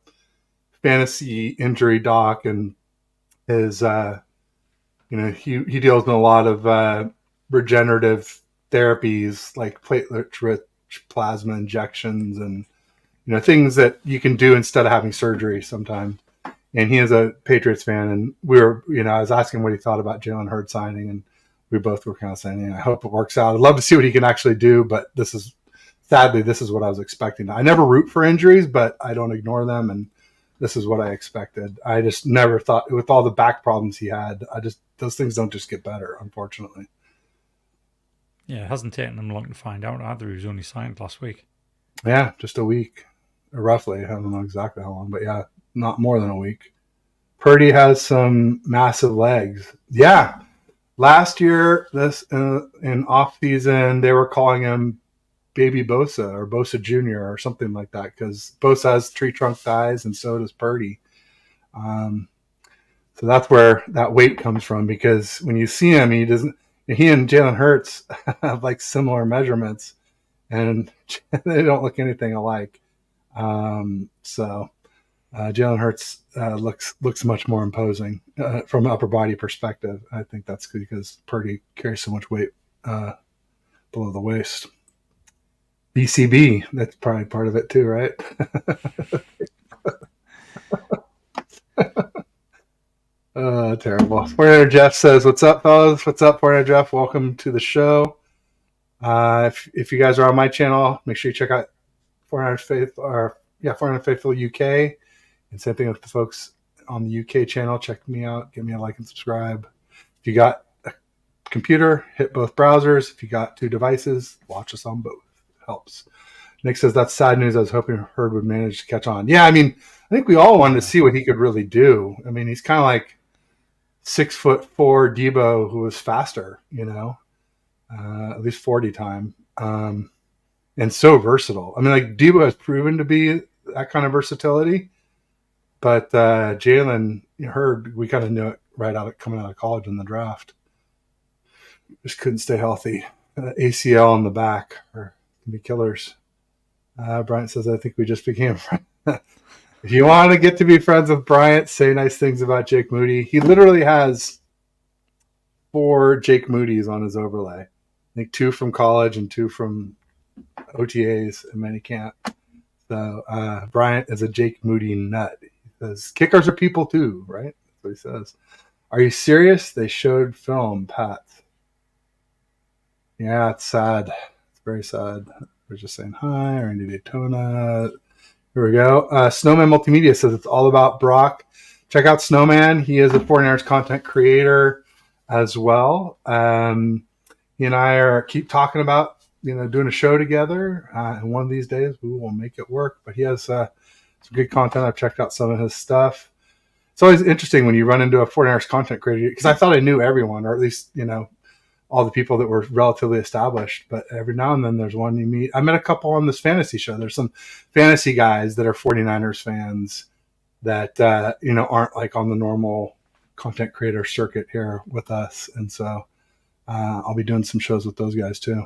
fantasy injury doc, and is he deals in a lot of regenerative therapies like platelet-rich plasma injections and things that you can do instead of having surgery sometimes. And he is a Patriots fan, and I was asking what he thought about Jalen Hurd signing, and we both were kind of saying, I hope it works out. I'd love to see what he can actually do, but sadly, this is what I was expecting. I never root for injuries, but I don't ignore them, and this is what I expected. I just never thought, with all the back problems he had, those things don't just get better, unfortunately. Yeah, it hasn't taken them long to find out either. He was only signed last week. Yeah, just a week, roughly. I don't know exactly how long, but yeah, not more than a week. Purdy has some massive legs. Yeah. Last year, in off season, they were calling him Baby Bosa or Bosa Jr. or something like that because Bosa has tree trunk thighs and so does Purdy. So that's where that weight comes from because when you see him, he and Jalen Hurts have similar measurements and they don't look anything alike. So Jalen Hurts looks much more imposing from an upper body perspective. I think that's because Purdy carries so much weight below the waist. BCB, that's probably part of it too, right? Terrible. 49er Jeff says, what's up, fellas? What's up, 49er Jeff? Welcome to the show. If you guys are on my channel, make sure you check out 49er Faithful UK. And same thing with the folks on the UK channel. Check me out. Give me a like and subscribe. If you got a computer, hit both browsers. If you got 2 devices, watch us on both. It helps. Nick says, that's sad news. I was hoping Hurd would manage to catch on. Yeah, I mean, I think we all wanted to see what he could really do. I mean, he's kind of like 6'4" Debo who was faster, at least 40 time. And so versatile. I mean, Debo has proven to be that kind of versatility. But Jalen Hurd, we kind of knew it right coming out of college in the draft. Just couldn't stay healthy. ACL in the back or can be killers. Bryant says, I think we just became friends. If you want to get to be friends with Bryant, say nice things about Jake Moody. He literally has 4 Jake Moody's on his overlay. I think 2 from college and 2 from OTAs and minicamp. So Bryant is a Jake Moody nut. He says, kickers are people too, right? That's what he says. Are you serious? They showed film, Pat. Yeah, it's sad. It's very sad. We're just saying hi, Randy Daytona. Here we go. Snowman Multimedia says it's all about Brock. Check out Snowman. He is a 49ers content creator as well. He and I keep talking about doing a show together. And one of these days we will make it work. But he has some good content. I've checked out some of his stuff. It's always interesting when you run into a 49ers content creator because I thought I knew everyone, or at least all the people that were relatively established, but every now and then there's one you meet. I met a couple on this fantasy show. There's some fantasy guys that are 49ers fans that, aren't like on the normal content creator circuit here with us. And so I'll be doing some shows with those guys too.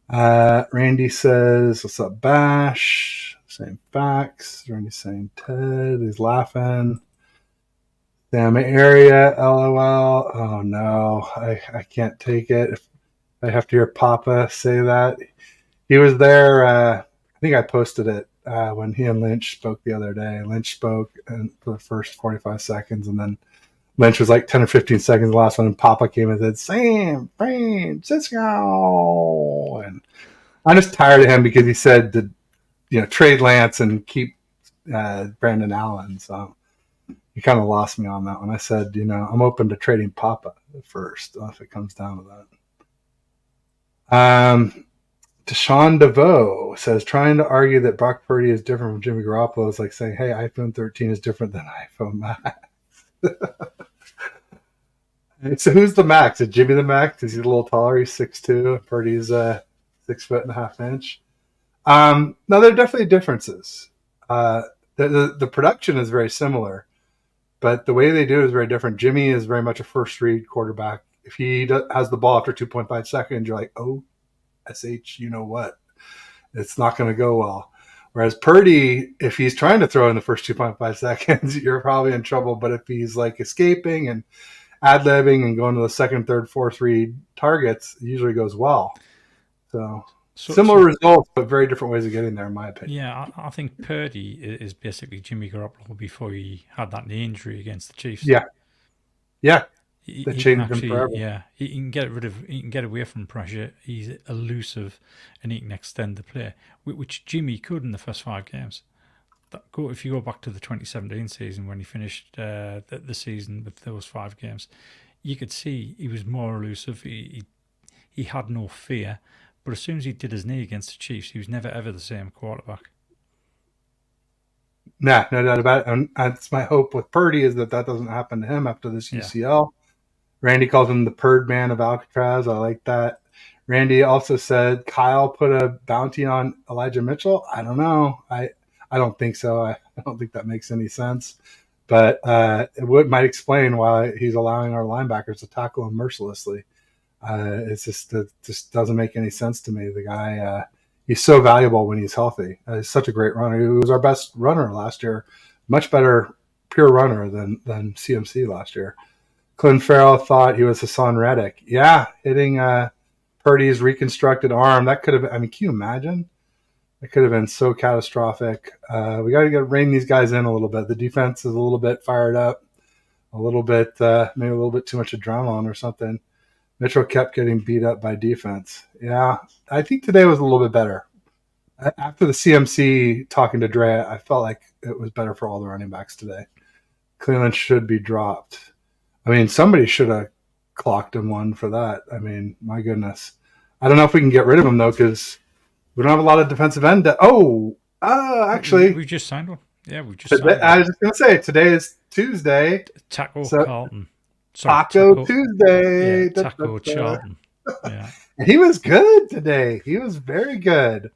Randy says, what's up, Bash? Same facts. Randy's saying Ted. He's laughing. Damn area, LOL. Oh no, I can't take it. If I have to hear Papa say that. He was there. I think I posted it when he and Lynch spoke the other day. Lynch spoke for the first 45 seconds, and then Lynch was like 10 or 15 seconds the last one, and Papa came and said, San Francisco. And I'm just tired of him because he said to trade Lance and keep Brandon Allen. So you kind of lost me on that one. I said, I'm open to trading Papa first if it comes down to that. Deshaun DeVoe says, trying to argue that Brock Purdy is different from Jimmy Garoppolo is like saying, hey, iPhone 13 is different than iPhone Max. So who's the Max? Is Jimmy the Max? Is he a little taller? He's 6'2". Purdy's 6'1.5". No, there are definitely differences. The production is very similar. But the way they do it is very different. Jimmy is very much a first read quarterback. If he has the ball after 2.5 seconds, you're like, oh, SH, you know what? It's not going to go well. Whereas Purdy, if he's trying to throw in the first 2.5 seconds, you're probably in trouble. But if he's like escaping and ad-libbing and going to the second, third, fourth read targets, it usually goes well. So similar results, but very different ways of getting there, in my opinion. Yeah, I think Purdy is basically Jimmy Garoppolo before he had that knee injury against the Chiefs. Yeah. He That can changed him actually, forever. yeah, he can get away from pressure. He's elusive, and he can extend the play, which Jimmy could in the first 5 games. If you go back to the 2017 season when he finished the season with those 5 games, you could see he was more elusive. He had no fear. But as soon as he did his knee against the Chiefs, he was never, ever the same quarterback. Nah, no doubt about it. And that's my hope with Purdy is that doesn't happen to him after this UCL. Yeah. Randy calls him the Purd man of Alcatraz. I like that. Randy also said Kyle put a bounty on Elijah Mitchell. I don't know. I don't think so. I don't think that makes any sense. But it might explain why he's allowing our linebackers to tackle him mercilessly. It just doesn't make any sense to me. The guy, he's so valuable when he's healthy. He's such a great runner. He was our best runner last year, much better pure runner than CMC last year. Clint Farrell thought he was Hassan Reddick. Yeah, hitting Purdy's reconstructed arm. That could have, can you imagine? It could have been so catastrophic. We got to rein these guys in a little bit. The defense is a little bit fired up, a little bit, maybe a little bit too much adrenaline or something. Mitchell kept getting beat up by defense. Yeah, I think today was a little bit better. After the CMC talking to Dre, I felt like it was better for all the running backs today. Cleveland should be dropped. Somebody should have clocked him one for that. My goodness. I don't know if we can get rid of him, though, because we don't have a lot of defensive end. Actually. We just signed one. Yeah, we just signed one. I was just going to say, today is Tuesday. Taco Carlton. Taco Tuesday. Yeah, Taco Charlton. Yeah. He was good today. He was very good.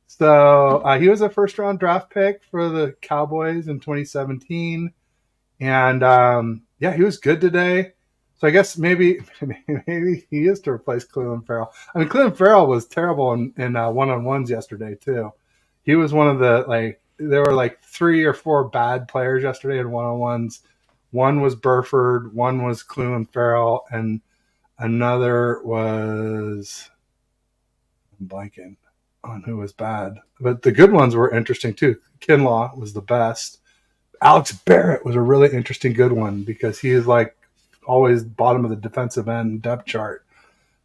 So he was a first-round draft pick for the Cowboys in 2017. And, he was good today. So I guess maybe he is to replace Cleveland Farrell. I mean, Cleveland Farrell was terrible in one-on-ones yesterday too. He was one of the there were like 3 or 4 bad players yesterday in one-on-ones. One was Burford, one was Cleveland Farrell, and another was I'm blanking on who was bad. But the good ones were interesting too. Kinlaw was the best. Alex Barrett was a really interesting good one because he is like always bottom of the defensive end depth chart.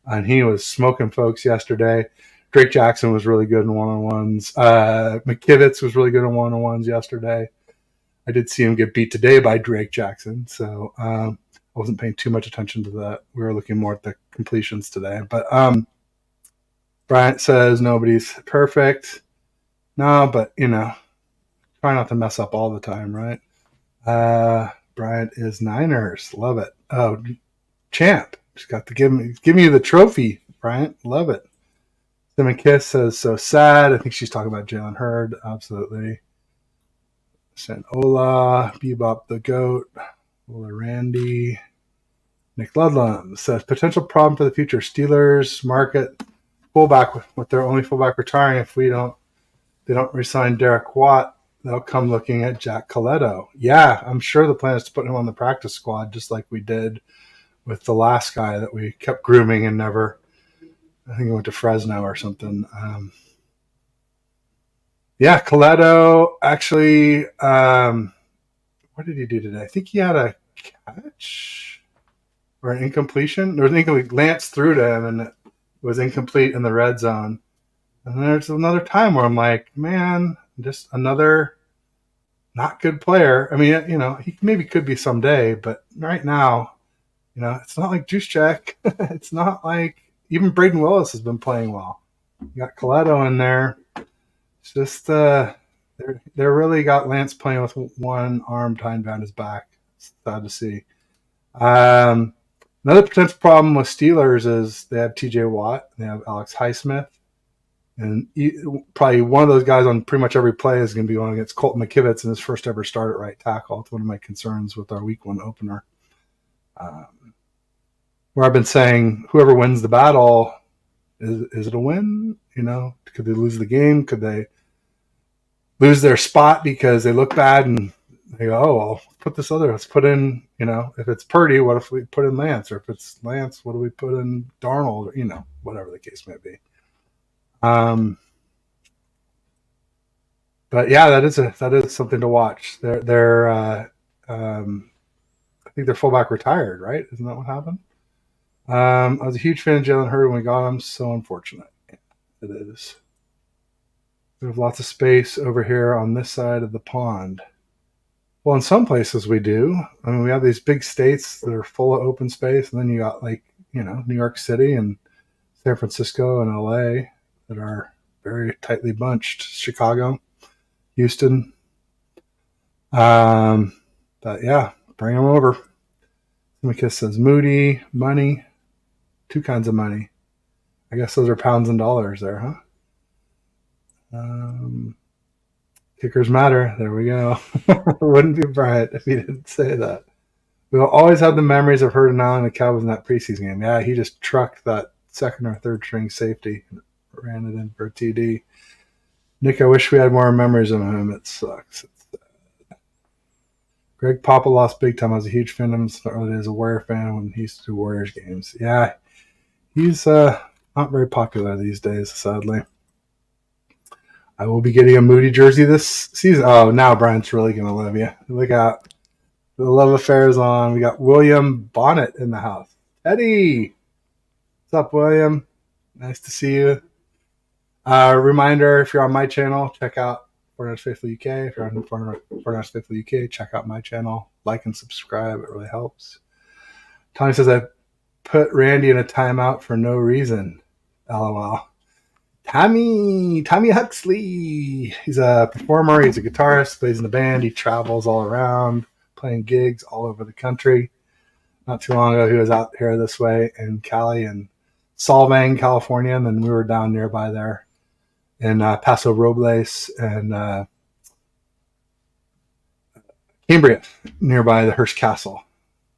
And he was smoking folks yesterday. Drake Jackson was really good in one-on-ones. McKivitz was really good in one-on-ones yesterday. I did see him get beat today by Drake Jackson, so I wasn't paying too much attention to that. We were looking more at the completions today. But Bryant says nobody's perfect. No, but, try not to mess up all the time, right? Bryant is Niners. Love it. Oh, champ. Just got to give me the trophy, Bryant. Love it. Simon Kiss says, so sad. I think she's talking about Jalen Hurd. Absolutely. Sent Ola, Bebop the Goat, Ola Randy. Nick Ludlam says, potential problem for the future. Steelers market fullback with their only fullback retiring. If they don't resign Derek Watt, they'll come looking at Jack Coletto. Yeah, I'm sure the plan is to put him on the practice squad, just like we did with the last guy that we kept grooming and never. I think he went to Fresno or something. Yeah, Coletto actually. What did he do today? I think he had a catch or an incompletion. There was an incomplete. Lance threw to him, and it was incomplete in the red zone. And there's another time where I'm like, man, just another not good player. I mean, he maybe could be someday, but right now, it's not like Juszczyk. It's not like even Braden Willis has been playing well. You got Coletto in there. It's just they really got Lance playing with one arm tied behind his back. It's sad to see. Another potential problem with Steelers is they have T.J. Watt, they have Alex Highsmith, and probably one of those guys on pretty much every play is going to be going against Colton McKivitz in his first ever start at right tackle. It's one of my concerns with our Week 1 opener. Where I've been saying whoever wins the battle, is it a win? Could they lose the game? Could they lose their spot because they look bad and they go, oh, well, let's put in, if it's Purdy, what if we put in Lance? Or if it's Lance, what do we put in Darnold? Or, whatever the case may be. But yeah, that is something to watch. I think their fullback retired, right? Isn't that what happened? I was a huge fan of Jalen Hurd when we got him. So unfortunate. It is. We have lots of space over here on this side of the pond. Well, in some places we do. I mean, we have these big states that are full of open space, and then you got New York City and San Francisco and LA that are very tightly bunched. Chicago, Houston. But yeah, bring them over. Mikas says Moody, money, 2 kinds of money. I guess those are pounds and dollars there, huh? Kickers matter. There we go. Wouldn't be Bryant if he didn't say that. We'll always have the memories of Hurd and Allen and the Cowboys in that preseason game. Yeah, he just trucked that second or third string safety and ran it in for a TD. Nick, I wish we had more memories of him. It sucks. Greg Papa lost big time. I was a huge fan of him early as a Warrior fan when he used to do Warriors games. Yeah, he's not very popular these days, sadly. I will be getting a Moody jersey this season. Oh, now Brian's really going to love you. Look out. The love affair is on. We got William Bonnet in the house. Eddie! What's up, William? Nice to see you. Reminder, if you're on my channel, check out 49ers Faithful UK. If you're on 49ers Faithful UK, check out my channel. Like and subscribe. It really helps. Tony says, I put Randy in a timeout for no reason. LOL. Tommy Huxley. He's a performer. He's a guitarist. Plays in the band. He travels all around, playing gigs all over the country. Not too long ago, he was out here this way in Cali and Solvang, California, and then we were down nearby there in Paso Robles and Cambria, nearby the Hearst Castle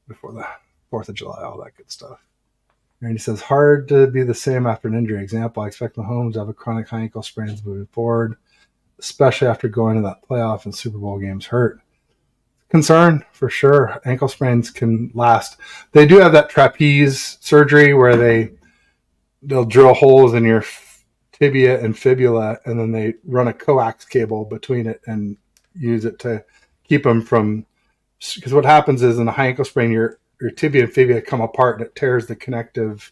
before that. 4th of July, all that good stuff. And he says, hard to be the same after an injury. Example, I expect Mahomes to have a chronic high ankle sprains moving forward, especially after going to that playoff and Super Bowl games hurt. Concern for sure. Ankle sprains can last. They do have that trapeze surgery where they'll drill holes in your tibia and fibula, and then they run a coax cable between it and use it to keep them from. Because what happens is in a high ankle sprain, your tibia and fibula come apart and it tears the connective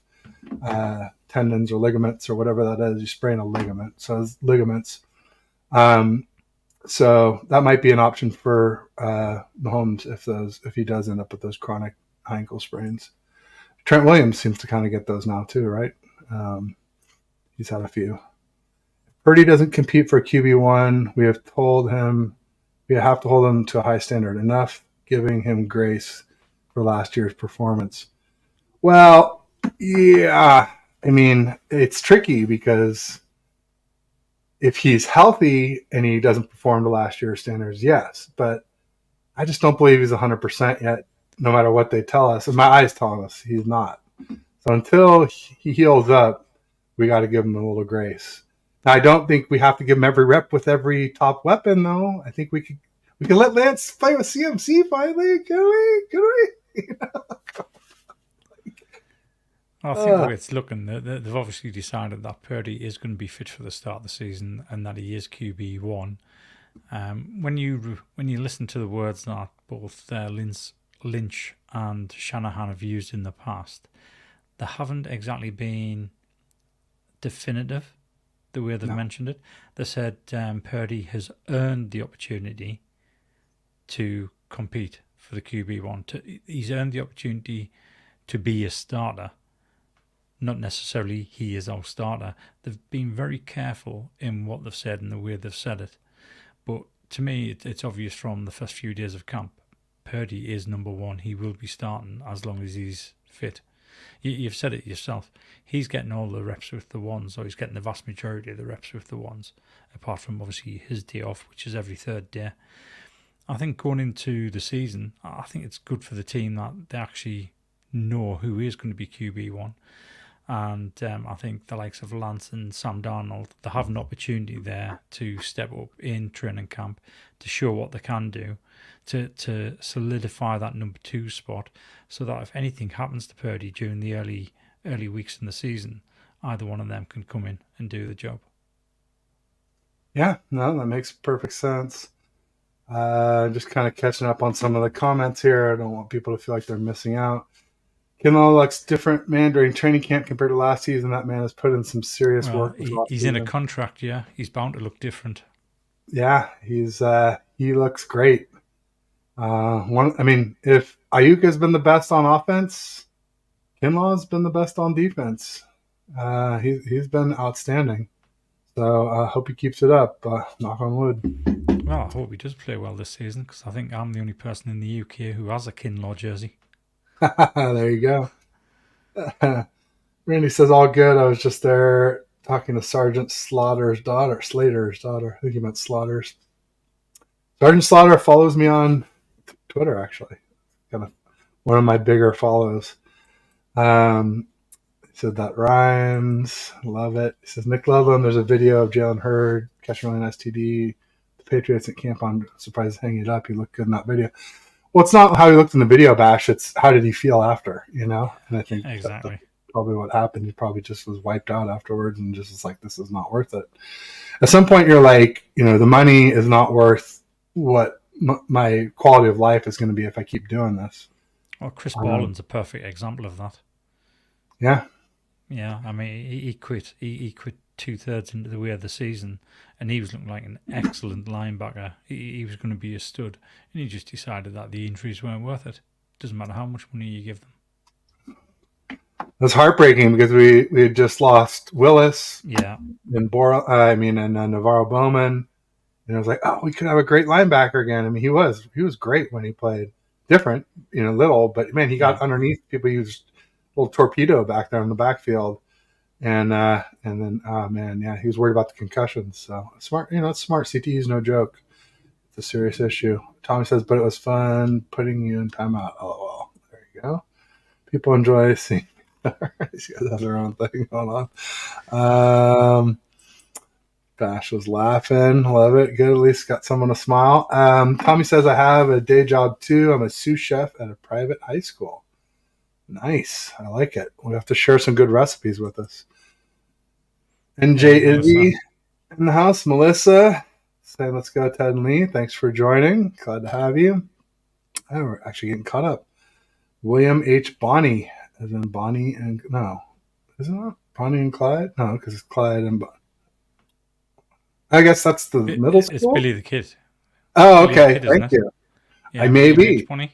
tendons or ligaments or whatever that is. You sprain a ligament, so it's ligaments. So that might be an option for Mahomes if he does end up with those chronic high ankle sprains. Trent Williams seems to kind of get those now too, right? He's had a few. If Purdy doesn't compete for QB1, we have to hold him to a high standard. Enough giving him grace for last year's performance. Well, yeah. I mean, it's tricky because if he's healthy and he doesn't perform to last year's standards, yes. But I just don't believe he's 100% yet, no matter what they tell us. And my eyes telling us he's not. So until he heals up, we got to give him a little grace. Now, I don't think we have to give him every rep with every top weapon, though. I think we can let Lance play with CMC finally. Can we? I think the way it's looking, they've obviously decided that Purdy is going to be fit for the start of the season and that he is QB1. When you listen to the words that both Lynch and Shanahan have used in the past, they haven't exactly been definitive the way they've mentioned it. They said Purdy has earned the opportunity to compete for the QB1. He's earned the opportunity to be a starter. Not necessarily he is our starter. They've been very careful in what they've said and the way they've said it. But to me, it's obvious from the first few days of camp. Purdy is number one. He will be starting as long as he's fit. You've said it yourself. He's getting all the reps with the ones, or he's getting the vast majority of the reps with the ones, apart from obviously his day off, which is every third day. I think going into the season, I think it's good for the team that they actually know who is going to be QB1. And I think the likes of Lance and Sam Darnold, they have an opportunity there to step up in training camp, to show what they can do, to solidify that number 2 spot, so that if anything happens to Purdy during the early weeks in the season, either one of them can come in and do the job. Yeah, no, that makes perfect sense. Just kind of catching up on some of the comments here. I don't want people to feel like they're missing out. Kinlaw looks different, man, during training camp compared to last season. That man has put in some serious work. He's in a contract, yeah. He's bound to look different. Yeah, he looks great. If Ayuk has been the best on offense, Kinlaw's been the best on defense. He's been outstanding. So I hope he keeps it up. Knock on wood. Well, I hope he does play well this season, because I think I'm the only person in the UK who has a Kinlaw jersey. There you go. Randy says, all good. I was just there talking to Sergeant Slater's daughter. I think he meant Slaughter's. Sergeant Slaughter follows me on Twitter, actually. Kind of one of my bigger follows. He said that rhymes. Love it. He says, Nick Loveland, there's a video of Jalen Hurd catching an STD. The Patriots at camp, I'm surprised hanging it up. He looked good in that video. Well, it's not how he looked in the video, Bash. It's how did he feel after, And I think exactly that's probably what happened. He probably just was wiped out afterwards and just was like, this is not worth it. At some point, you're like, the money is not worth what my quality of life is going to be if I keep doing this. Well, Chris Borland's a perfect example of that. Yeah. Yeah, I mean, he quit. He quit 2/3 into the way of the season, and he was looking like an excellent linebacker. He was going to be a stud, and he just decided that the injuries weren't worth it. Doesn't matter how much money you give them. That's heartbreaking because we had just lost Willis. Yeah. And Navarro Bowman. And I was like, oh, we could have a great linebacker again. I mean, he was great when he played. Different, little, but man, he got underneath people. He was a little torpedo back there in the backfield. And then, oh man, yeah, he was worried about the concussions. So smart, it's smart. CTE is no joke. It's a serious issue. Tommy says, but it was fun putting you in timeout. LOL. There you go. People enjoy seeing these guys have their own thing going on. Bash was laughing. Love it. Good. At least got someone to smile. Tommy says, I have a day job too. I'm a sous chef at a private high school. Nice. I like it. We have to share some good recipes with us. NJ Izzy in the house. Melissa saying, let's go, Ted and Lee. Thanks for joining. Glad to have you. Oh, we're actually getting caught up. William H. Bonney, as in Bonnie and no, isn't it Bonnie and Clyde? No, because it's Clyde and I guess that's the middle school. It's Billy the Kid. Oh, Billy okay. Kid, thank you. Yeah, I may be Bonnie.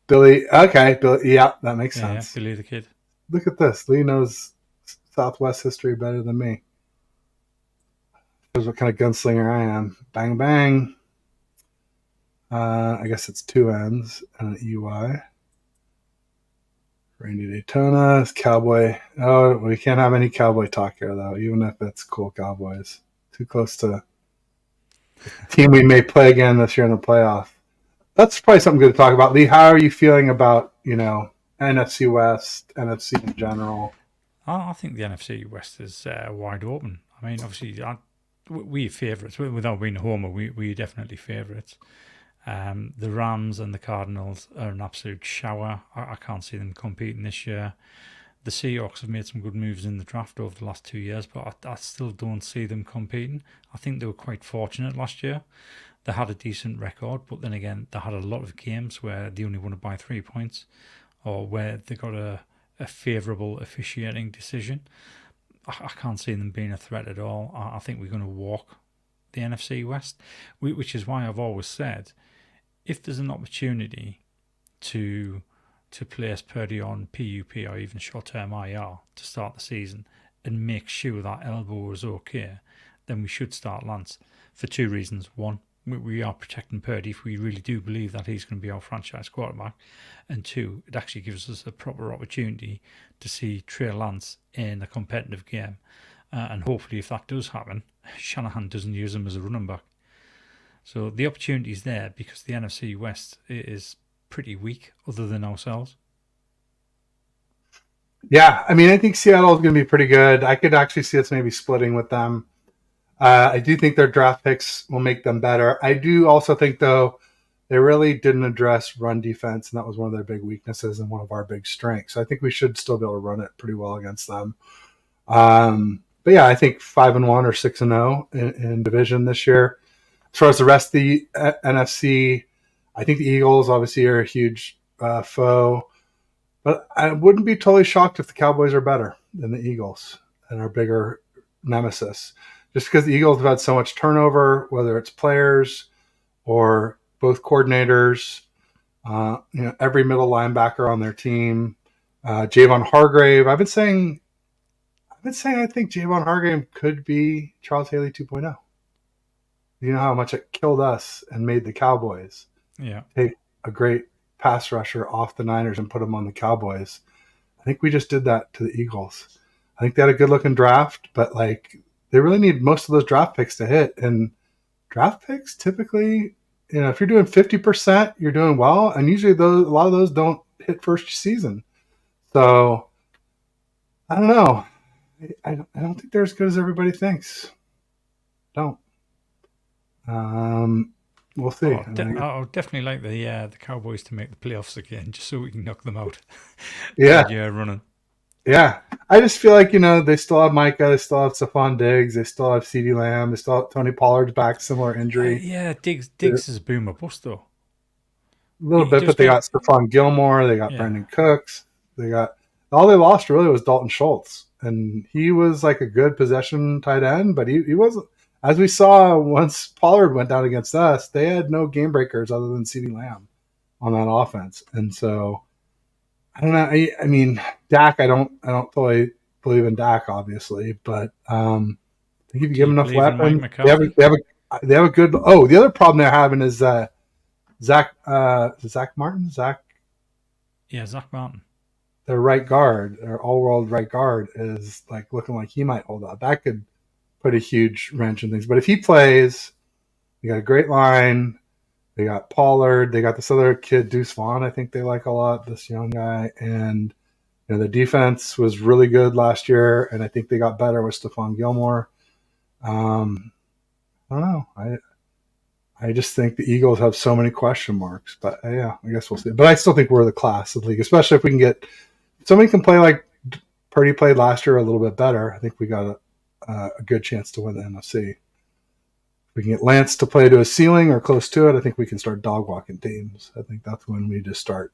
Billy. Okay, Billy. Yeah, that makes sense. Yeah, Billy the Kid. Look at this. Lee knows Southwest history better than me. Shows what kind of gunslinger I am. Bang bang. I guess it's two N's and an EY. Randy Daytona, cowboy. Oh, we can't have any cowboy talk here, though, even if it's cool Cowboys. Too close to the team we may play again this year in the playoff. That's probably something good to talk about. Lee, how are you feeling about, NFC West, NFC in general? I think the NFC West is wide open. I mean, obviously, we're favourites. Without being a homer, we're definitely favourites. The Rams and the Cardinals are an absolute shower. I can't see them competing this year. The Seahawks have made some good moves in the draft over the last 2 years, but I still don't see them competing. I think they were quite fortunate last year. They had a decent record, but then again, they had a lot of games where they only won it by 3 points, or where they got a favourable officiating decision. I can't see them being a threat at all. I think we're going to walk the NFC West, which is why I've always said, if there's an opportunity to place Purdy on PUP or even short-term IR to start the season and make sure that elbow is okay, then we should start Lance for 2 reasons. One, we are protecting Purdy if we really do believe that he's going to be our franchise quarterback. And 2, it actually gives us a proper opportunity to see Trey Lance in a competitive game. And hopefully if that does happen, Shanahan doesn't use him as a running back. So the opportunity is there because the NFC West is pretty weak other than ourselves. Yeah, I mean, I think Seattle is going to be pretty good. I could actually see us maybe splitting with them. I do think their draft picks will make them better. I do also think, though, they really didn't address run defense, and that was one of their big weaknesses and one of our big strengths. So I think we should still be able to run it pretty well against them. But yeah, I think 5-1 or 6-0 in division this year. As far as the rest of the NFC, I think the Eagles obviously are a huge foe. But I wouldn't be totally shocked if the Cowboys are better than the Eagles and our bigger nemesis. Just because the Eagles have had so much turnover, whether it's players or both coordinators, every middle linebacker on their team, Javon Hargrave. I've been saying I think Javon Hargrave could be Charles Haley 2.0. You know how much it killed us and made the Cowboys take a great pass rusher off the Niners and put him on the Cowboys. I think we just did that to the Eagles. I think they had a good looking draft, but they really need most of those draft picks to hit. And draft picks typically, if you're doing 50%, you're doing well. And usually a lot of those don't hit first season. So I don't know. I don't think they're as good as everybody thinks. Don't. We'll see. I would definitely like the Cowboys to make the playoffs again, just so we can knock them out. Yeah, running. Yeah, I just feel like they still have Micah, they still have Stephon Diggs, they still have CeeDee Lamb, they still have Tony Pollard's back, similar injury. Diggs is a boomer bust though. A little bit, but they got Stephon Gilmore, they got Brandon Cooks, they got all they lost really was Dalton Schultz, and he was like a good possession tight end, but he wasn't. As we saw once Pollard went down against us, they had no game breakers other than CeeDee Lamb on that offense. And so, I don't know. I mean, Dak, I don't fully believe in Dak, obviously, but I think if you give him enough weapons, they have a good. Oh, the other problem they're having is Zach Martin. Zach Martin. Their right guard, their all-world right guard, is looking like he might hold up. That could put a huge wrench in things. But if he plays, they got a great line. They got Pollard. They got this other kid, Deuce Vaughn, I think they like a lot, this young guy. And The defense was really good last year, and I think they got better with Stephon Gilmore. I don't know. I just think the Eagles have so many question marks, but yeah, I guess we'll see. But I still think we're the class of the league, especially if we can get somebody can play like Purdy played last year a little bit better. I think we got a good chance to win the NFC. If we can get Lance to play to a ceiling or close to it, I think we can start dog walking teams. I think that's when we just start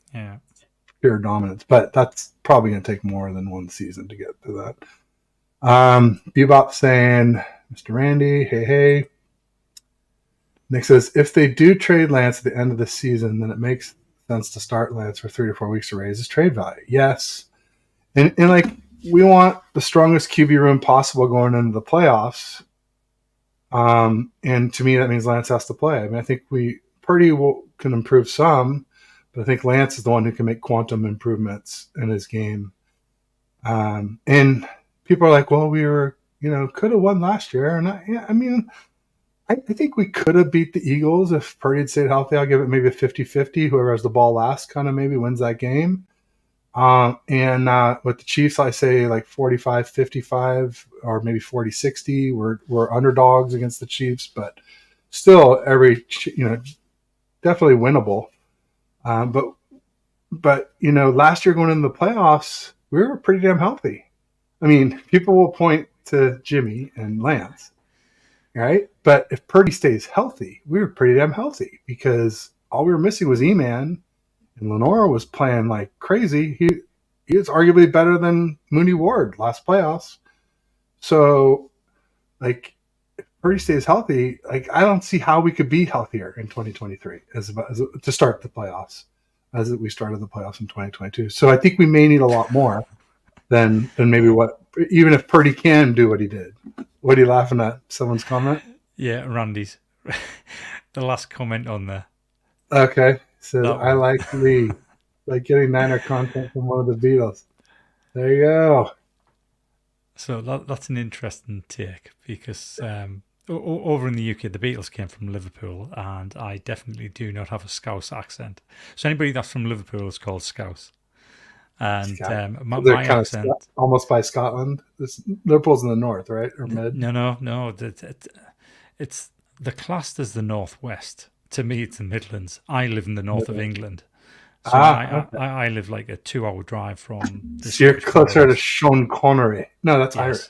pure dominance. But that's probably going to take more than one season to get to that. Bebop saying, Mr. Randy, hey. Nick says, if they do trade Lance at the end of the season, then it makes sense to start Lance for 3 to 4 weeks to raise his trade value. Yes. And like, we want the strongest QB room possible going into the playoffs. And to me, that means Lance has to play. I mean, I think Purdy can improve some, but I think Lance is the one who can make quantum improvements in his game. And people are like, well, we were, could have won last year. And I think we could have beat the Eagles if Purdy had stayed healthy. I'll give it maybe a 50-50. Whoever has the ball last kind of maybe wins that game. And with the Chiefs, I say like 45-55 or maybe 40-60. We're underdogs against the Chiefs, but still definitely winnable. But last year going into the playoffs, we were pretty damn healthy. I mean, people will point to Jimmy and Lance, right? But if Purdy stays healthy, we were pretty damn healthy because all we were missing was E-Man, and Lenora was playing like crazy. He was arguably better than Mooney Ward last playoffs. So, like, if Purdy stays healthy, like, I don't see how we could be healthier in 2023 as to start the playoffs as we started the playoffs in 2022. So I think we may need a lot more than maybe even if Purdy can do what he did. What are you laughing at? Someone's comment? Yeah, Randy's. The last comment on there. Okay. So I like Lee. Like getting Niner content from one of the Beatles. There you go. So that's an interesting take because over in the UK, the Beatles came from Liverpool, and I definitely do not have a Scouse accent. So anybody that's from Liverpool is called Scouse. And my accent, almost by Scotland. Liverpool's in the north, right, or mid? No. It's the classed as the northwest. To me, it's the Midlands. I live in the north of England, so I live like a 2-hour drive from. So you're closer to Sean Connery. No, that's Irish.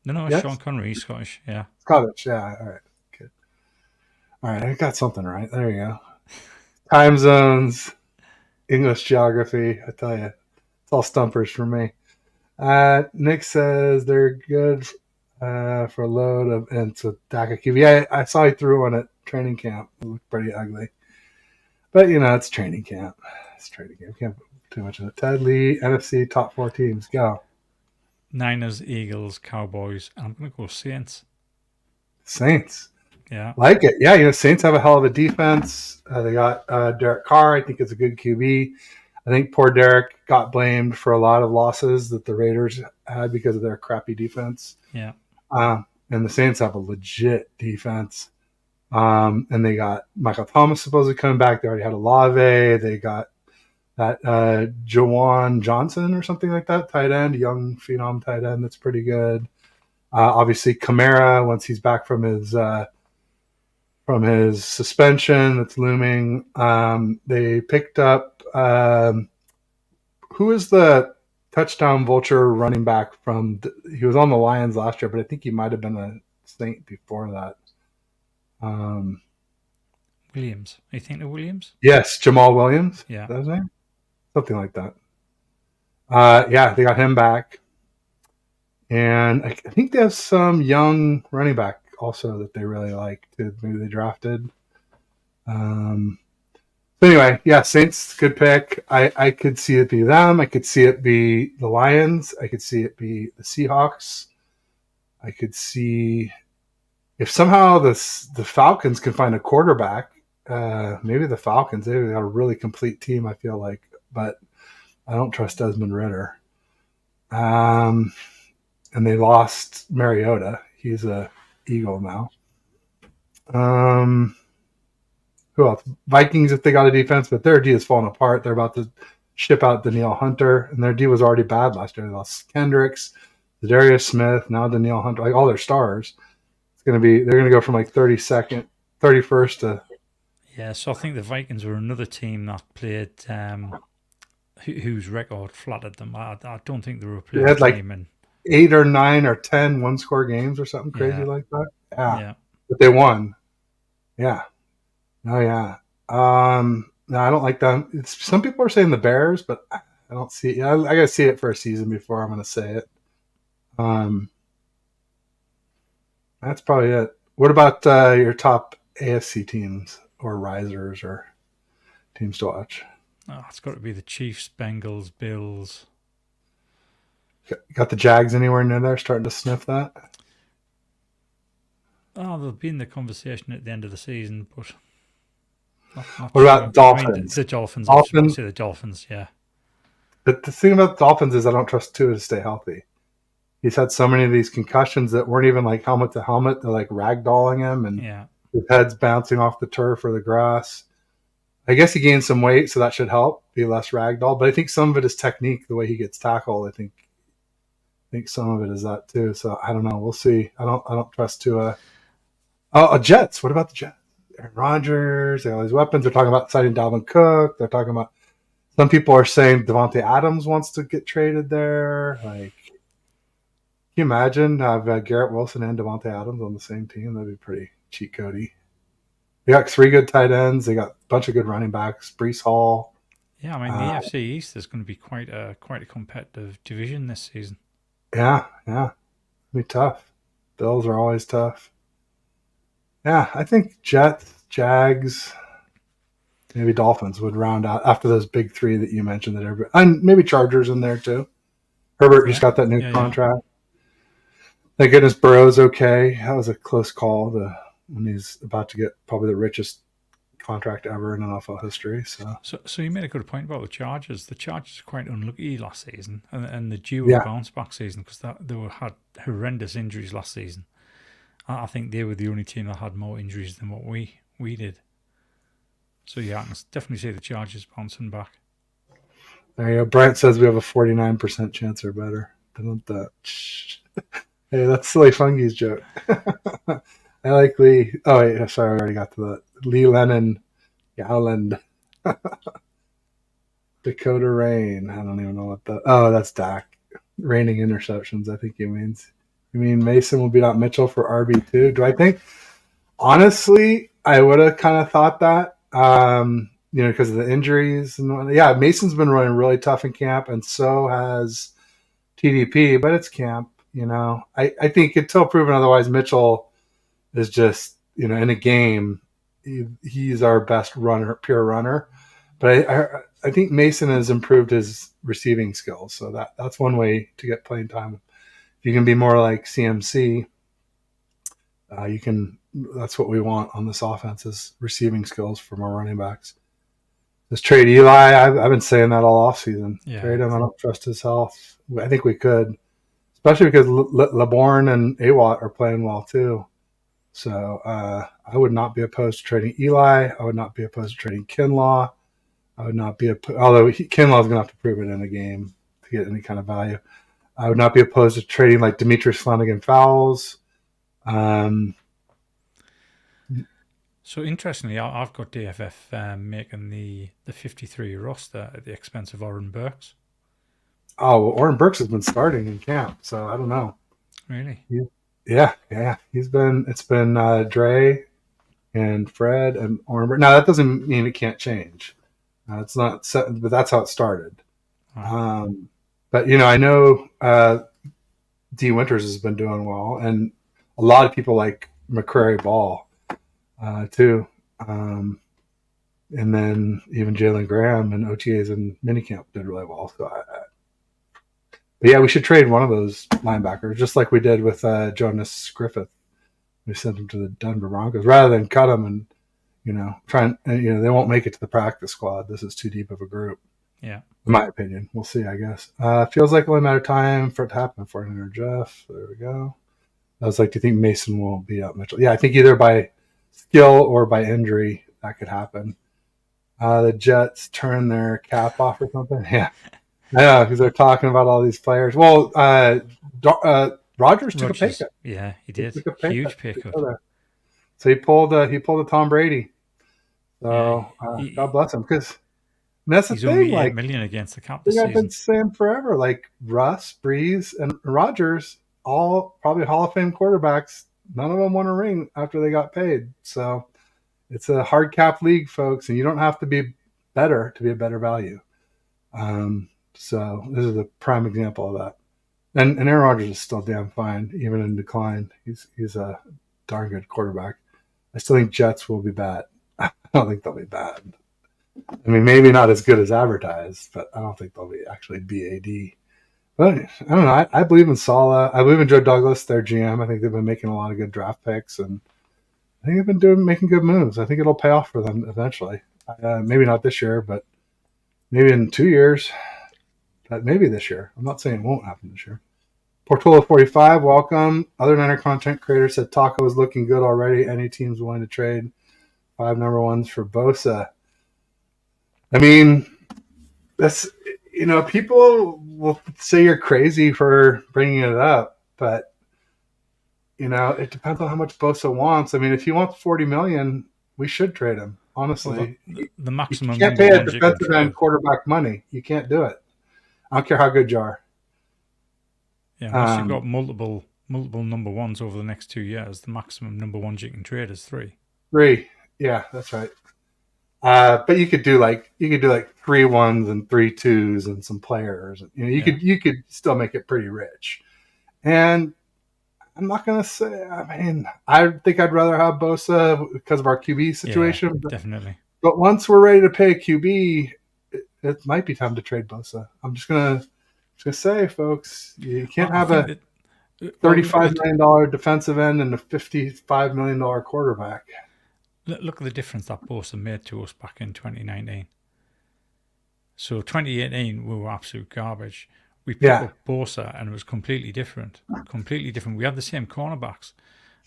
No, yes? Sean Connery, he's Scottish. Yeah, Scottish. Yeah, all right, good. All right, I got something right. There you go. Time zones, English geography. I tell you. All stumpers for me. Nick says they're good for a load of ents with DACA QB. Yeah, I saw he threw one at training camp. It looked pretty ugly. But, it's training camp. It's training camp. Can't put too much of it. Ted Lee, NFC top 4 teams. Go. Niners, Eagles, Cowboys. I'm going to go Saints. Saints. Yeah. Like it. Yeah, Saints have a hell of a defense. They got Derek Carr. I think it's a good QB. I think poor Derek got blamed for a lot of losses that the Raiders had because of their crappy defense. Yeah. And the Saints have a legit defense. And they got Michael Thomas supposedly coming back. They already had Olave. They got that Jawan Johnson or something like that, tight end, young phenom tight end that's pretty good. Obviously, Kamara, once he's back from his suspension that's looming. They picked up who is the touchdown vulture running back from? He was on the Lions last year, but I think he might have been a Saint before that. Williams. Are you thinking of Williams? Yes, Jamal Williams. Yeah, is that his name? Something like that. Yeah, they got him back, and I think they have some young running back also that they really like. Maybe they drafted. Anyway, yeah, Saints, good pick. I could see it be them. I could see it be the Lions. I could see it be the Seahawks. I could see if somehow the Falcons can find a quarterback. Maybe the Falcons. They've got a really complete team, I feel like, but I don't trust Desmond Ridder. And they lost Mariota. He's a Eagle now. Who else? Vikings, if they got a defense, but their D is falling apart. They're about to ship out Danielle Hunter, and their D was already bad last year. They lost Kendricks, Darius Smith, now Danielle Hunter, like all their stars. They're gonna go from like 32nd, 31st to. Yeah, so I think the Vikings were another team that played whose record flattered them. I don't think they were a They playoff had like team, and 8 or 9 or 10 one-score games or something crazy yeah, like that. Yeah, yeah. but they won. Yeah. Oh yeah. No, I don't like them. Some people are saying the Bears, but I don't see it. I gotta see it for a season before I'm gonna say it. Um, that's probably it. What about your top AFC teams or risers or teams to watch? Oh, it's got to be the Chiefs, Bengals, Bills. Got the Jags anywhere near there? Starting to sniff that. Oh, they'll be in the conversation at the end of the season, but not What sure. about I mean, Dolphins? the Dolphins. I was about to Dolphins. say the Dolphins. Yeah, But the thing about the Dolphins is I don't trust Tua to stay healthy. He's had so many of these concussions that weren't even like helmet to helmet. They're like ragdolling him, and yeah, his head's bouncing off the turf or the grass. I guess he gained some weight, so that should help be less ragdoll. But I think some of it is technique, the way he gets tackled. I think some of it is that too. So I don't know. We'll see. I don't trust Tua. Oh, Jets. What about the Jets? Aaron Rodgers. They have all these weapons. They're talking about signing Dalvin Cook. They're talking about. Some people are saying Devontae Adams wants to get traded there. Like, can you imagine have Garrett Wilson and Devontae Adams on the same team? That'd be pretty cheat codey. They got 3 good tight ends. They got a bunch of good running backs. Brees Hall. yeah. I mean, the Uh, AFC East is going to be quite a competitive division this season. yeah. It'd be tough. Bills are always tough. Yeah, I think Jets, Jags, maybe Dolphins would round out after those big 3 that you mentioned. That everybody, and maybe Chargers in there too. Herbert just Yeah, got that new yeah. contract. Thank goodness Burrow's okay. That was a close call when he's about to get probably the richest contract ever in NFL history. So So you made a good point about the Chargers. The Chargers were quite unlucky last season, and the due a yeah, bounce back season because had horrendous injuries last season. I think they were the only team that had more injuries than what we did. So yeah, I can definitely see the Chargers bouncing back. there you go. Brent says we have a 49% chance or better. Don't that. Hey, that's silly fungies joke. I like Lee. Oh wait, sorry, I already got to that. Lee Lennon, Gowland, Dakota Rain. I don't even know what that. Oh, that's Dak. Raining interceptions. I think he means. You mean Mason will beat out Mitchell for RB2? Do I think? Honestly, I would have kind of thought that. Because of the injuries and yeah, Mason's been running really tough in camp, and so has TDP. But it's camp. I think until proven otherwise, Mitchell is just in a game. He's our best runner, pure runner. But I think Mason has improved his receiving skills, so that's one way to get playing time. If you can be more like CMC, you can. That's what we want on this offense is receiving skills from our running backs. Just trade Eli. I've been saying that all offseason. Yeah, Trade him. I don't trust his health. I think we could, especially because LeBourne and Awat are playing well too. So I would not be opposed to trading Eli. I would not be opposed to trading Kinlaw. I would not be although Kinlaw is going to have to prove it in a game to get any kind of value. I would not be opposed to trading like Demetrius Flanagan Fowles. So interestingly, I've got DFF making the 53 roster at the expense of Oren Burks. Oh, well, Oren Burks has been starting in camp, so I don't know. Really? Yeah. It's been Dre and Fred and Oren Burks. Now that doesn't mean it can't change. It's not set, but that's how it started. Right. But I know D Winters has been doing well, and a lot of people like McCrary Ball too. And then even Jalen Graham and OTAs and minicamp did really well. So, but yeah, we should trade one of those linebackers, just like we did with Jonas Griffith. We sent him to the Denver Broncos rather than cut him and they won't make it to the practice squad. This is too deep of a group. Yeah. In my opinion, we'll see. I guess feels like only a matter of time for it to happen. 400 Jeff. There we go. I was like, do you think Mason will beat out Mitchell? Yeah, I think either by skill or by injury that could happen. The Jets turn their cap off or something. Yeah, yeah, because they're talking about all these players. Well, Rodgers took a pay Rogers, cut. yeah, he He did. took a pay cut Huge pay to cut. go there. So he pulled a Tom Brady. Yeah, So God bless him, because that's the he's thing. only 8 Like, million against the cap thing this I've been season. saying forever, like Russ, Breeze, and Rodgers, all probably Hall of Fame quarterbacks. None of them won a ring after they got paid. So it's a hard cap league, folks, and you don't have to be better to be a better value. So this is a prime example of that. And Aaron Rodgers is still damn fine, even in decline. He's a darn good quarterback. I still think Jets will be bad. I don't think they'll be bad. I mean, maybe not as good as advertised, but I don't think they'll be actually BAD. But I don't know. I believe in Saleh. I believe in Joe Douglas, their GM. I think they've been making a lot of good draft picks, and I think they've been making good moves. I think it'll pay off for them eventually. Maybe not this year, but maybe in 2 years. But maybe this year. I'm not saying it won't happen this year. Portola 45, welcome. Other Niner content creator said Taco is looking good already. Any teams willing to trade 5 number ones for Bosa? I mean, that's, people will say you're crazy for bringing it up, but it depends on how much Bosa wants. I mean, if he wants 40 million, we should trade him. Honestly, Well, the you maximum can't number pay a ones you can defensive end trade. quarterback money. You can't do it. I don't care how good you are. Yeah, unless you've got multiple number ones over the next 2 years, the maximum number ones you can trade is 3. 3, yeah, that's right. But you could do like 3 1s and 3 2s and some players. You could still make it pretty rich. And I'm not gonna say. I mean, I think I'd rather have Bosa because of our QB situation. Yeah, definitely. But once we're ready to pay a QB, it might be time to trade Bosa. I'm just gonna say, folks, you can't have a $35 million defensive end and a $55 million quarterback. Look at the difference that Bosa made to us back in 2019. So 2018, we were absolute garbage. We picked up Bosa, and it was completely different. Completely different. We had the same cornerbacks,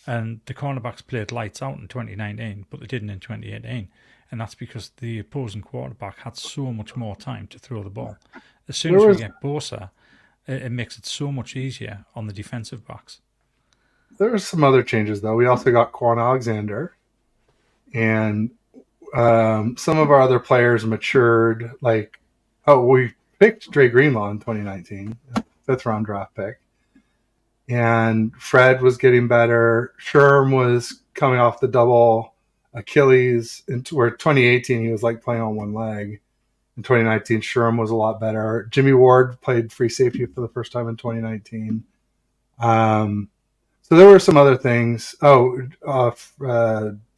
and the cornerbacks played lights out in 2019, but they didn't in 2018. And that's because the opposing quarterback had so much more time to throw the ball. As soon as we get Bosa, it makes it so much easier on the defensive backs. There were some other changes, though. We also got Quan Alexander, and some of our other players matured. We picked Dre Greenlaw in 2019, 5th-round draft pick. And Fred was getting better. Sherm was coming off the double Achilles, where 2018 he was like playing on one leg. In 2019, Sherm was a lot better. Jimmy Ward played free safety for the first time in 2019. So there were some other things.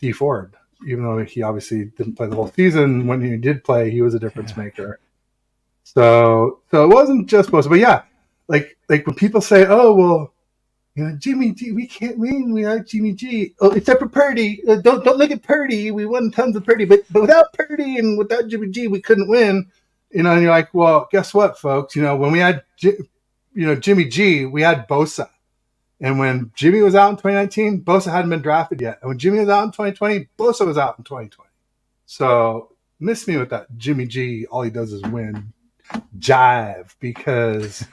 D Ford, even though he obviously didn't play the whole season, when he did play, he was a difference maker. So it wasn't just Bosa, but yeah, like when people say, "Oh, well, Jimmy G, we can't win without Jimmy G." Oh, except for Purdy. Don't look at Purdy. We won tons of Purdy, but without Purdy and without Jimmy G, we couldn't win. And you're like, well, guess what, folks? When we had Jimmy G, we had Bosa. And when Jimmy was out in 2019, Bosa hadn't been drafted yet. And when Jimmy was out in 2020, Bosa was out in 2020. So miss me with that Jimmy G, all he does is win jive, because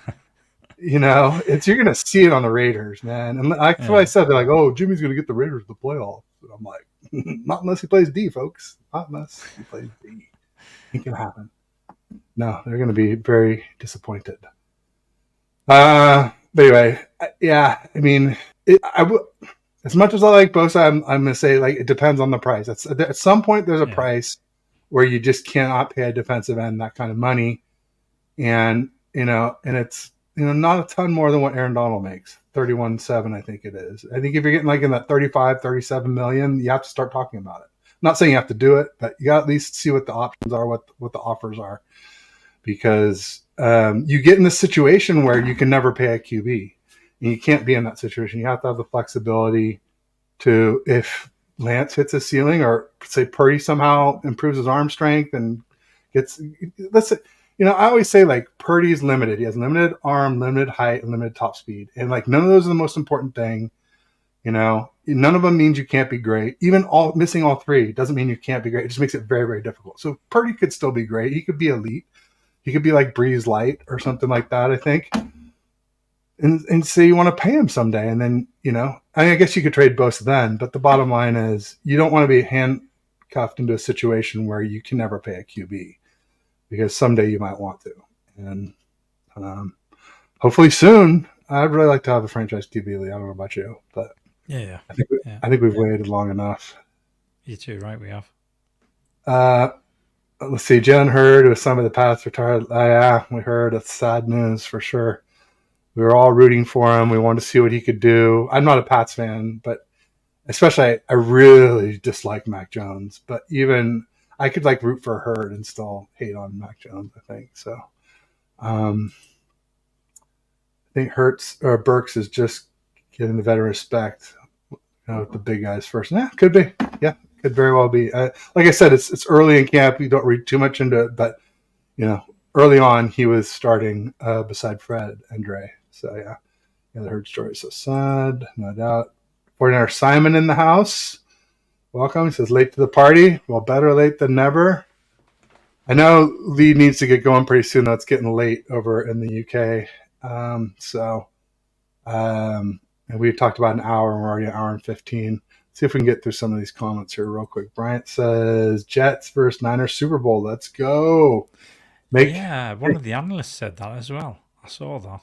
you're going to see it on the Raiders, man. And that's what I said. They're like, oh, Jimmy's going to get the Raiders to the playoffs. And I'm like, not unless he plays D, folks. Not unless he plays D. It can happen. No, they're going to be very disappointed. But anyway, yeah, I mean, as much as I like Bosa, I'm going to say, like, it depends on the price. At some point, there's a price where you just cannot pay a defensive end that kind of money. And it's, not a ton more than what Aaron Donald makes, 31.7, I think it is. I think if you're getting like in that 35, 37 million, you have to start talking about it. I'm not saying you have to do it, but you got to at least see what the options are, what the offers are, because you get in this situation where you can never pay a QB, and you can't be in that situation. You have to have the flexibility to, if Lance hits a ceiling, or say Purdy somehow improves his arm strength and gets, I always say, like, Purdy's limited. He has limited arm, limited height, and limited top speed. And, like, none of those are the most important thing. None of them means you can't be great. Even missing all three doesn't mean you can't be great. It just makes it very, very difficult. So Purdy could still be great. He could be elite. He could be like Breeze Light or something like that, I think. And say you want to pay him someday. And then, I guess you could trade both then. But the bottom line is you don't want to be handcuffed into a situation where you can never pay a QB because someday you might want to. And hopefully soon. I'd really like to have a franchise QB league. I don't know about you, but Yeah. I think we've waited long enough. You too, right? We have. Let's see. Jalen Hurd, with some of the Pats retired. Yeah, we heard. It's sad news for sure. We were all rooting for him. We wanted to see what he could do. I'm not a Pats fan, but especially I really dislike Mac Jones. But even I could root for Hurd and still hate on Mac Jones, I think. So I think Burks is just getting the veteran respect. With the big guys first. Yeah, could be. Yeah, could very well be. Like I said, it's early in camp. You don't read too much into it, but early on he was starting beside Fred and Dre. So yeah, the Hurd story. So sad, no doubt. 49er Simon in the house. Welcome. He says late to the party. Well, better late than never. I know Lee needs to get going pretty soon. Though it's getting late over in the UK. And we talked about an hour, and we're already an hour and 15. See if we can get through some of these comments here real quick. Bryant says, Jets versus Niners Super Bowl. Let's go. One of the analysts said that as well. I saw that.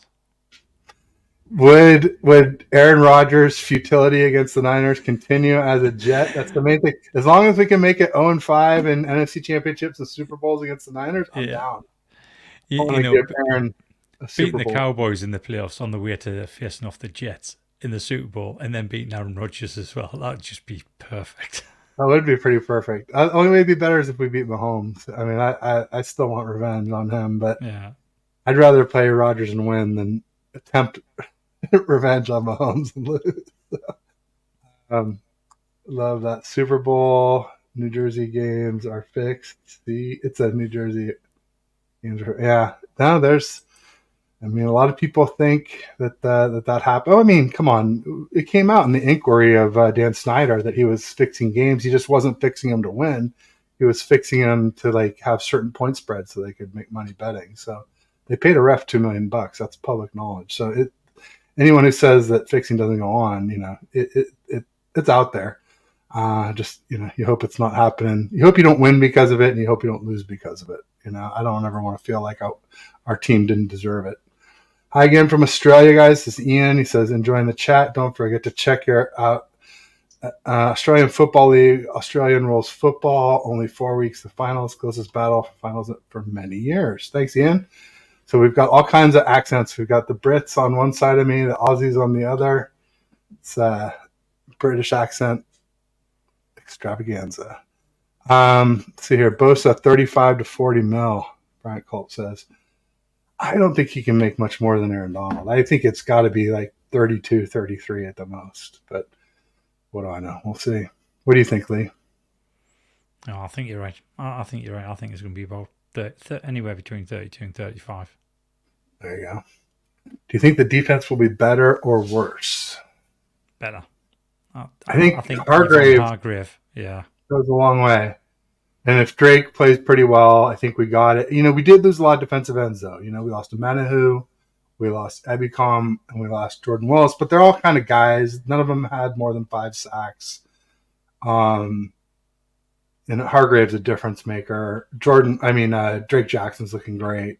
Would Aaron Rodgers' futility against the Niners continue as a Jet? That's the main thing. As long as we can make it 0-5 in NFC championships and Super Bowls against the Niners, I'm down. I want to give Aaron a Super Bowl. Beating the Cowboys in the playoffs on the way to facing off the Jets in the Super Bowl and then beating Aaron Rodgers as well. That would just be perfect. That would be pretty perfect. The only way it'd be better is if we beat Mahomes. I mean, I still want revenge on him, but I'd rather play Rodgers and win than attempt revenge on Mahomes and lose. Love that. Super Bowl, New Jersey games are fixed. See, it's a New Jersey games. Yeah. Now a lot of people think that happened. Oh, I mean, come on. It came out in the inquiry of Dan Snyder that he was fixing games. He just wasn't fixing them to win. He was fixing them to have certain point spreads so they could make money betting. So they paid a ref $2 million. That's public knowledge. So anyone who says that fixing doesn't go on, it's out there. You hope it's not happening. You hope you don't win because of it, and you hope you don't lose because of it. I don't ever want to feel like our team didn't deserve it. Hi again from Australia, guys. This is Ian. He says, enjoying the chat. Don't forget to check out Australian Football League, Australian Rules Football. Only 4 weeks to finals. Closest battle for finals for many years. Thanks, Ian. So we've got all kinds of accents. We've got the Brits on one side of me, the Aussies on the other. It's a British accent extravaganza. See here, Bosa 35 to 40 mil. Bryant Culp says, I don't think he can make much more than Aaron Donald. I think it's got to be 32, 33 at the most. But what do I know? We'll see. What do you think, Lee? Oh, I think you're right. I think you're right. I think it's going to be about anywhere between 32 and 35. There you go. Do you think the defense will be better or worse? Better. I think Hargrave goes a long way. And if Drake plays pretty well, I think we got it. We did lose a lot of defensive ends, though. We lost Menahu, we lost Ebicom, and we lost Jordan Willis. But they're all kind of guys. None of them had more than 5 sacks. And Hargrave's a difference maker. Drake Jackson's looking great.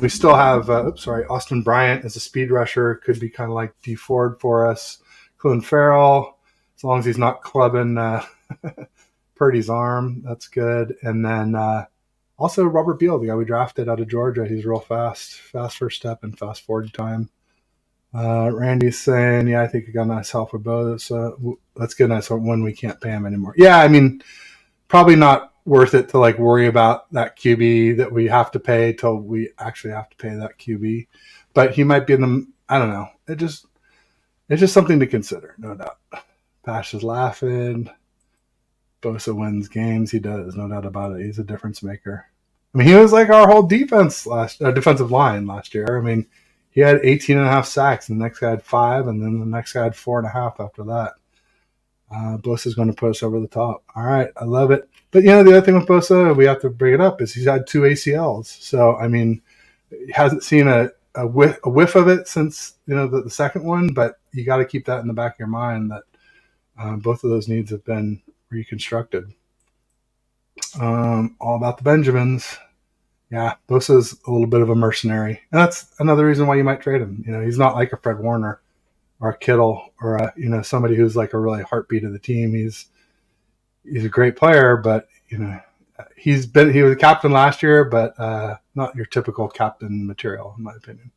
We still have, Austin Bryant as a speed rusher. Could be kind of like D Ford for us. Clelin Ferrell, as long as he's not clubbing Purdy's arm, that's good. And then also Robert Beal, the guy we drafted out of Georgia. He's real fast first step and fast 40 time. Randy's saying, I think we got a nice help for both. So let's get a nice help when we can't pay him anymore. Yeah, probably not worth it to worry about that QB that we have to pay till we actually have to pay that QB. But he might be in the, I don't know. It's just something to consider, no doubt. Pash is laughing. Bosa wins games. He does, no doubt about it. He's a difference maker. He was our whole defensive line last year. he had 18 and a half sacks, and the next guy had 5, and then the next guy had 4.5 after that. Bosa is going to put us over the top. All right, I love it. But the other thing with Bosa, we have to bring it up, is he's had 2 ACLs. So I mean, he hasn't seen a whiff of it since the second one. But you got to keep that in the back of your mind that both of those needs have been reconstructed. All about the Benjamins. Yeah, Bosa's a little bit of a mercenary, and that's another reason why you might trade him. He's not like a Fred Warner or a Kittle or somebody who's like a really heartbeat of the team. He's a great player, but he was a captain last year, but not your typical captain material, in my opinion.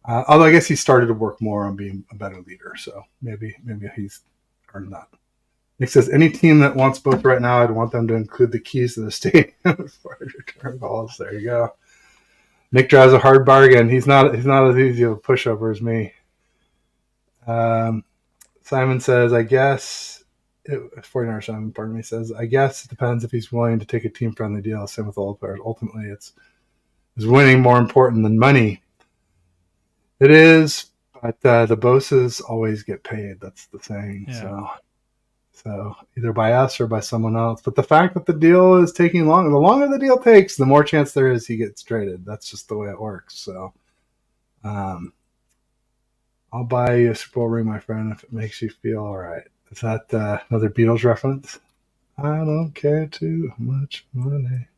Although I guess he started to work more on being a better leader, so maybe he's earned that. Nick says, any team that wants both right now, I'd want them to include the keys to the stadium for return calls. There you go. Nick drives a hard bargain. He's not as easy of a pushover as me. Simon says, I guess, 49er Simon, pardon me, says, I guess it depends if he's willing to take a team-friendly deal. Same with all players. Ultimately, is winning more important than money? It is, but the Bosas always get paid. That's the thing. Yeah. So either by us or by someone else. But the fact that the deal is taking longer, the longer the deal takes, the more chance there is he gets traded. That's just the way it works. So I'll buy you a Super Bowl ring, my friend, if it makes you feel all right. Is that another Beatles reference? I don't care too much money.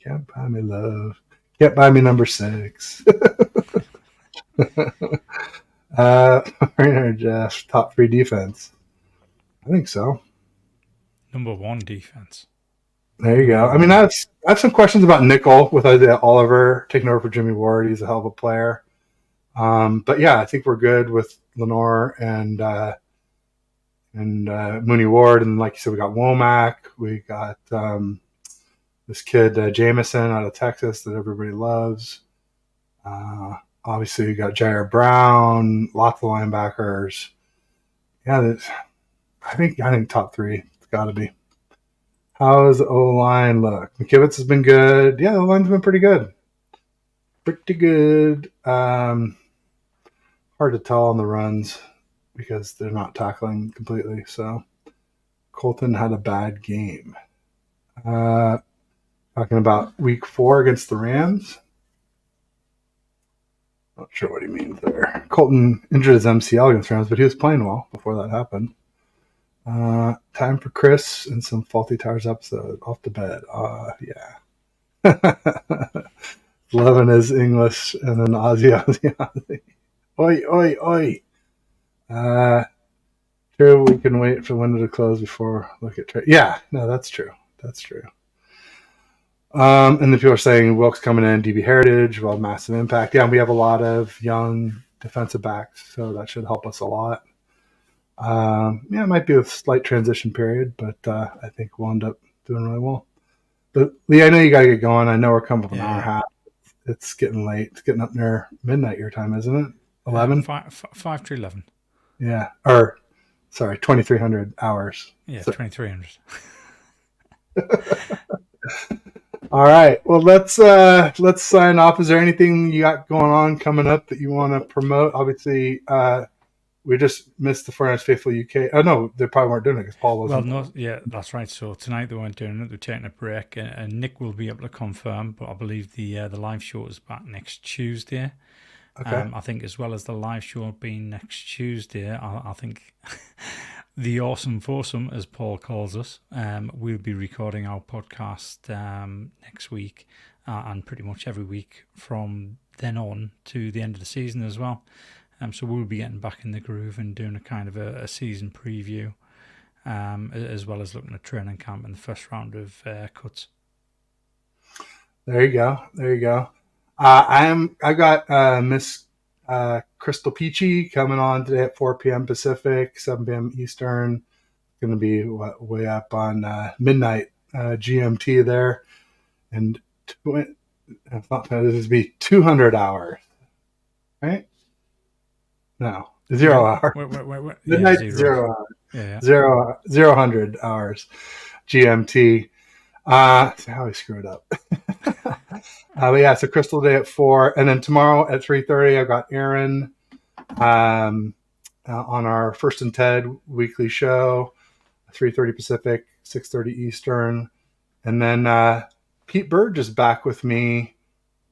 Can't buy me love. Can't buy me number 6. Jeff, top 3 defense. I think so. Number 1 defense. There you go. I mean, I have some questions about nickel with Isaiah Oliver taking over for Jimmy Ward. He's a hell of a player. But yeah, I think we're good with Lenore and Mooney Ward. And like you said, we got Wommack. We got this kid, Jameson, out of Texas that everybody loves. Obviously, we got Jair Brown, lots of linebackers. Yeah, I think top 3. It's got to be. How's the O-line look? McKivitz has been good. Yeah, the line's been pretty good. Pretty good. Hard to tell on the runs because they're not tackling completely. So Colton had a bad game. Talking about week 4 against the Rams. Not sure what he means there. Colton injured his MCL against Rams, but he was playing well before that happened. Time for Chris and some Faulty Towers episode. Off to bed. Yeah. Loving his English and then Aussie. Oi, oi, oi. True, we can wait for the window to close before look at trade. Yeah, no, that's true. That's true. And the people are saying Wilkes coming in, DB Heritage, well, massive impact. Yeah, we have a lot of young defensive backs, so that should help us a lot. It might be a slight transition period, but I think we'll end up doing really well. But Lee, I know you got to get going. I know we're coming up an hour and a half. It's getting late. It's getting up near midnight your time, isn't it? 11? 5 to 11. Yeah. Or, sorry, 2,300 hours. Yeah, so. 2,300. All right. Well, let's sign off. Is there anything you got going on coming up that you want to promote? Obviously, we just missed the 49ers Faithful UK. Oh, no, they probably weren't doing it because Paul wasn't. Well, no, yeah, that's right. So tonight they weren't doing it. They're taking a break. And Nick will be able to confirm, but I believe the live show is back next Tuesday. Okay. I think as well as the live show being next Tuesday, I think the awesome foursome, as Paul calls us, we'll be recording our podcast next week and pretty much every week from then on to the end of the season as well. So we'll be getting back in the groove and doing a kind of a season preview, as well as looking at training camp and the first round of cuts. There you go. There you go. I got Miss Crystal Peachy coming on today at 4 p.m. Pacific, 7 p.m. Eastern. Going to be way up on midnight GMT there, and it's not going to be 200 hours, right? No, 0 hours. Wait. Midnight, Yeah, 0 hours. Yeah. 0 hours GMT. See how I screwed up. But yeah, it's a Crystal Day at 4, and then tomorrow at 3:30, I've got Aaron um, on our First and Ted weekly show, 3:30 Pacific, 6:30 Eastern, and then Pete Burge is back with me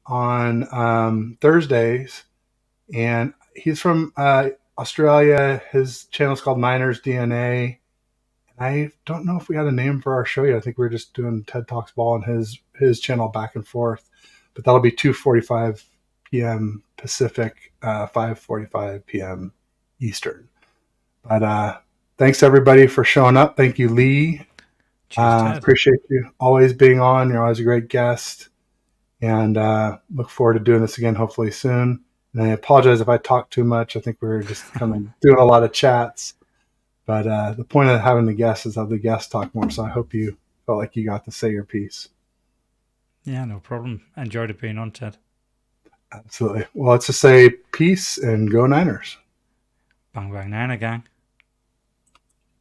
on Thursdays, and he's from Australia. His channel is called Niners DNA. I don't know if we had a name for our show yet. I think we were just doing TED Talks Ball on his channel back and forth. But that'll be 2:45 p.m. Pacific, 5:45 p.m. Eastern. But thanks everybody for showing up. Thank you, Lee. Cheers, Ted. Appreciate you always being on. You're always a great guest, and look forward to doing this again hopefully soon. And I apologize if I talk too much. I think we were just kind of doing a lot of chats. But the point of having the guests is have the guests talk more. So I hope you felt like you got to say your piece. Yeah, no problem. Enjoyed it being on, Ted. Absolutely. Well, let's just say peace and go Niners. Bang, bang, Niner gang.